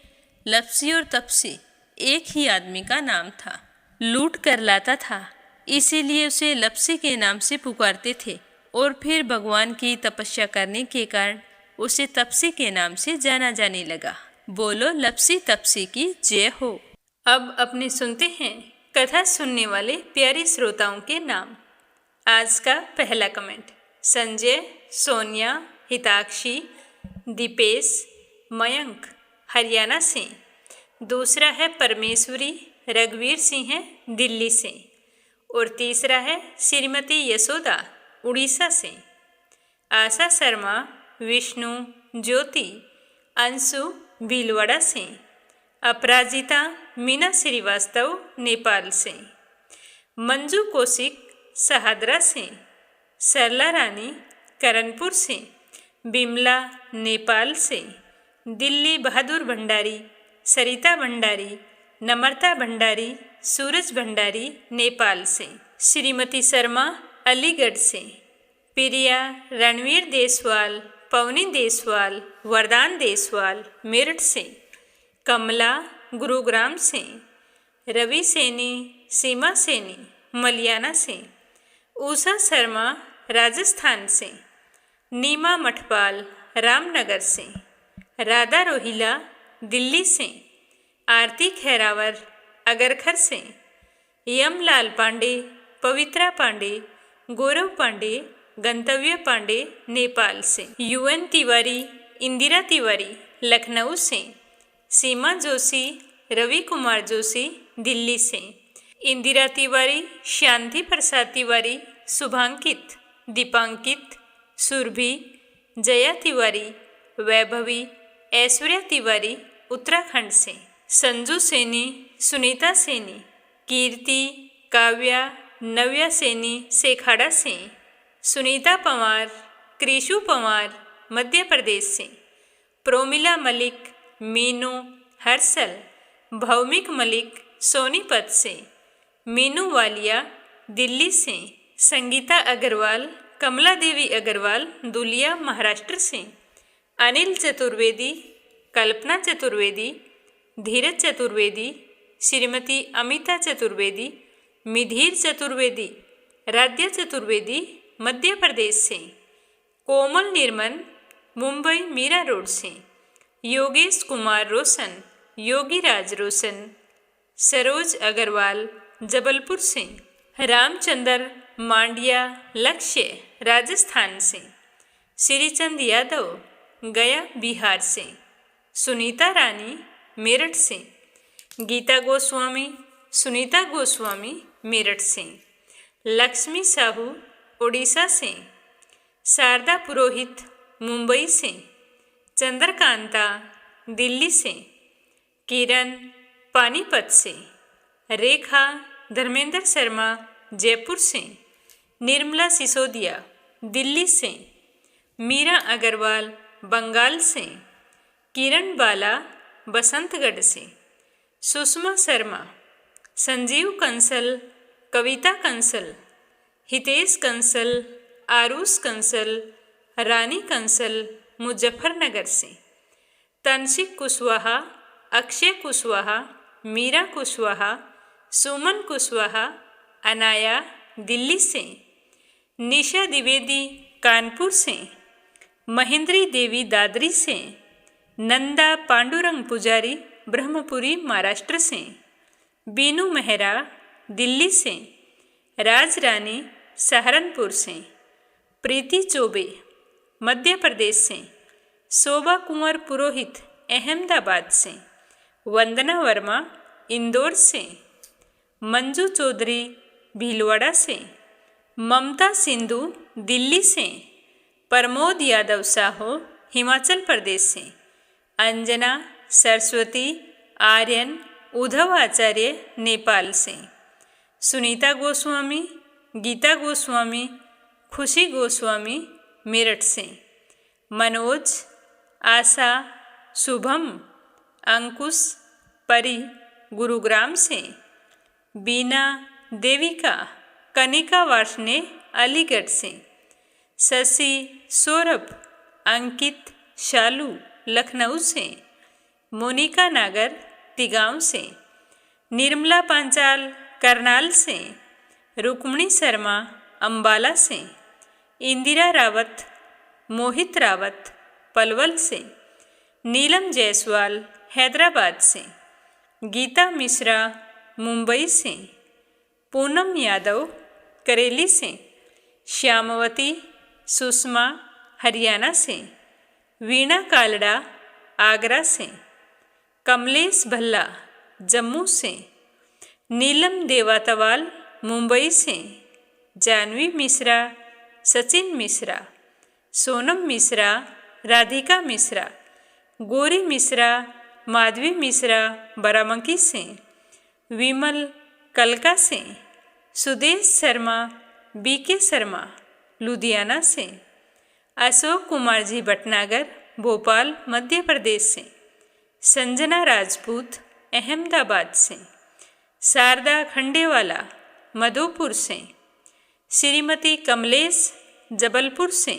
लपसी और तपसी एक ही आदमी का नाम था। लूट कर लाता था, इसीलिए उसे लपसी के नाम से पुकारते थे और फिर भगवान की तपस्या करने के कारण उसे तपसी के नाम से जाना जाने लगा। बोलो लपसी तपसी की जय हो। अब अपने सुनते हैं कथा सुनने वाले प्यारे श्रोताओं के नाम। आज का पहला कमेंट संजय, सोनिया, हिताक्षी, दीपेश, मयंक हरियाणा से। दूसरा है परमेश्वरी, रघुवीर सिंह है दिल्ली से। और तीसरा है श्रीमती यशोदा उड़ीसा से। आशा शर्मा, विष्णु, ज्योति, अंशु भीलवाड़ा से। अपराजिता मीना श्रीवास्तव नेपाल से। मंजू कौशिक शहादरा से। सरला रानी करणपुर से। बिमला नेपाल से। दिल्ली बहादुर भंडारी, सरिता भंडारी, नम्रता भंडारी, सूरज भंडारी नेपाल से। श्रीमती शर्मा अलीगढ़ से। प्रिया, रणवीर देसवाल, पवनी देसवाल, वरदान देसवाल मेरठ से। कमला गुरुग्राम से। रवि सैनी, सीमा सैनी मलियाना से। उषा शर्मा राजस्थान से। नीमा मठपाल रामनगर से। राधा रोहिला दिल्ली से। आरती खैरावर अगरखर से। यमलाल पांडे, पवित्रा पांडे, गौरव पांडे, गंतव्य पांडे नेपाल से। यूएन तिवारी, इंदिरा तिवारी लखनऊ से। सीमा जोशी, रवि कुमार जोशी दिल्ली से। इंदिरा तिवारी, शांति प्रसाद तिवारी, शुभांकित, दीपांकित, सुरभि, जया तिवारी, वैभवी, ऐश्वर्या तिवारी उत्तराखंड से। संजू सैनी, सुनीता सैनी, कीर्ति, काव्या, नव्या सैनी सेखाड़ा से। सुनीता पवार, कृषु पवार मध्य प्रदेश से। प्रोमिला मलिक, मीनू, हर्षल, भौमिक मलिक सोनीपत से। मीनू वालिया दिल्ली से। संगीता अग्रवाल, कमला देवी अग्रवाल दुलिया महाराष्ट्र से। अनिल चतुर्वेदी, कल्पना चतुर्वेदी, धीरज चतुर्वेदी, श्रीमती अमिता चतुर्वेदी, मिधीर चतुर्वेदी, राध्या चतुर्वेदी मध्य प्रदेश से। कोमल निर्मल, मुंबई मीरा रोड से। योगेश कुमार रोशन, योगीराज रोशन, सरोज अग्रवाल जबलपुर से। रामचंद्र मांडिया, लक्ष्य राजस्थान से। श्रीचंद यादव, गया बिहार से। सुनीता रानी, मेरठ से। गीता गोस्वामी, सुनीता गोस्वामी मेरठ से। लक्ष्मी साहू, उड़ीसा से। शारदा पुरोहित, मुंबई से। चंद्रकांता, दिल्ली से। किरण, पानीपत से। रेखा धर्मेंद्र शर्मा, जयपुर से। निर्मला सिसोदिया, दिल्ली से। मीरा अग्रवाल, बंगाल से। किरण बाला, बसंतगढ़ से। सुषमा शर्मा, संजीव कंसल, कविता कंसल, हितेश कंसल, आरुष कंसल, रानी कंसल मुजफ्फरनगर से। तनसिक कुशवाहा, अक्षय कुशवाहा, मीरा कुशवाहा, सुमन कुशवाहा, अनाया दिल्ली से। निशा द्विवेदी, कानपुर से। महेंद्री देवी दादरी से, नंदा पांडुरंग पुजारी ब्रह्मपुरी महाराष्ट्र से, बीनू मेहरा दिल्ली से, राज रानी सहारनपुर से, प्रीति चौबे मध्य प्रदेश से, शोभा कुंवर पुरोहित अहमदाबाद से, वंदना वर्मा इंदौर से, मंजू चौधरी भीलवाड़ा से, ममता सिंधु दिल्ली से, प्रमोद यादव साहो हिमाचल प्रदेश से, अंजना सरस्वती आर्यन उद्धव आचार्य नेपाल से, सुनीता गोस्वामी, गीता गोस्वामी, खुशी गोस्वामी मेरठ से, मनोज, आशा, शुभम, अंकुश, परी गुरुग्राम से, बीना, देविका, कनिका वार्ष्णे अलीगढ़ से, शशि, सौरभ, अंकित, शालू लखनऊ से, मोनिका नागर तिगांव से, निर्मला पांचाल करनाल से, रुक्मणी शर्मा अंबाला से, इंदिरा रावत, मोहित रावत पलवल से, नीलम जायसवाल हैदराबाद से, गीता मिश्रा मुंबई से, पूनम यादव करेली से, श्यामवती सुषमा हरियाणा से, वीणा कालड़ा आगरा से, कमलेश भल्ला जम्मू से, नीलम देवातवाल मुंबई से, जानवी मिश्रा, सचिन मिश्रा, सोनम मिश्रा, राधिका मिश्रा, गौरी मिश्रा, माधवी मिश्रा बाराबंकी से, विमल कलका से, सुदेश शर्मा, बीके शर्मा लुधियाना से, अशोक कुमार जी भटनागर भोपाल मध्य प्रदेश से, संजना राजपूत अहमदाबाद से, शारदा खंडेवाला मधुपुर से, श्रीमती कमलेश जबलपुर से,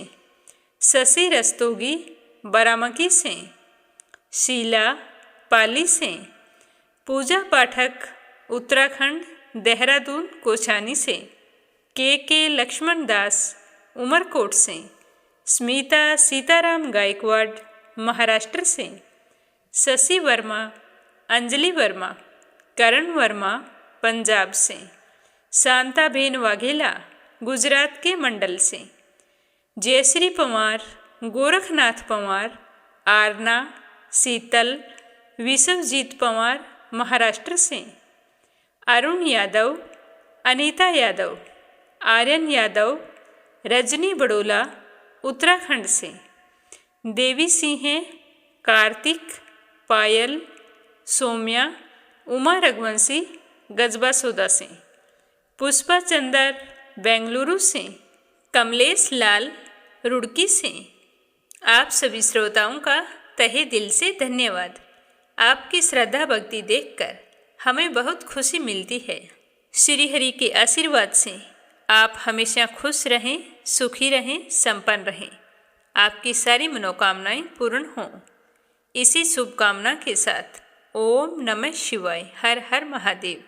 शशि रस्तोगी बाराबंकी से, शीला पाली से, पूजा पाठक उत्तराखंड देहरादून कोछानी से, के लक्ष्मण दास उमरकोट से, स्मिता सीताराम गायकवाड़ महाराष्ट्र से, शशि वर्मा, अंजलि वर्मा, करण वर्मा पंजाब से, शांताबेन वाघेला गुजरात के मंडल से, जयश्री पंवार, गोरखनाथ पंवार, आरना, शीतल, विश्वजीत पंवार महाराष्ट्र से, अरुण यादव, अनीता यादव, आर्यन यादव, रजनी बड़ोला उत्तराखंड से, देवी सिंह, कार्तिक, पायल, सौम्या, उमा रघुवंशी गजबा सौदा से, पुष्पा चंदर बेंगलुरु से, कमलेश लाल रुड़की से। आप सभी श्रोताओं का तहे दिल से धन्यवाद। आपकी श्रद्धा भक्ति देखकर हमें बहुत खुशी मिलती है। श्री हरि के आशीर्वाद से आप हमेशा खुश रहें, सुखी रहें, संपन्न रहें। आपकी सारी मनोकामनाएं पूर्ण हों। इसी शुभकामना के साथ ओम नमः शिवाय। हर हर महादेव।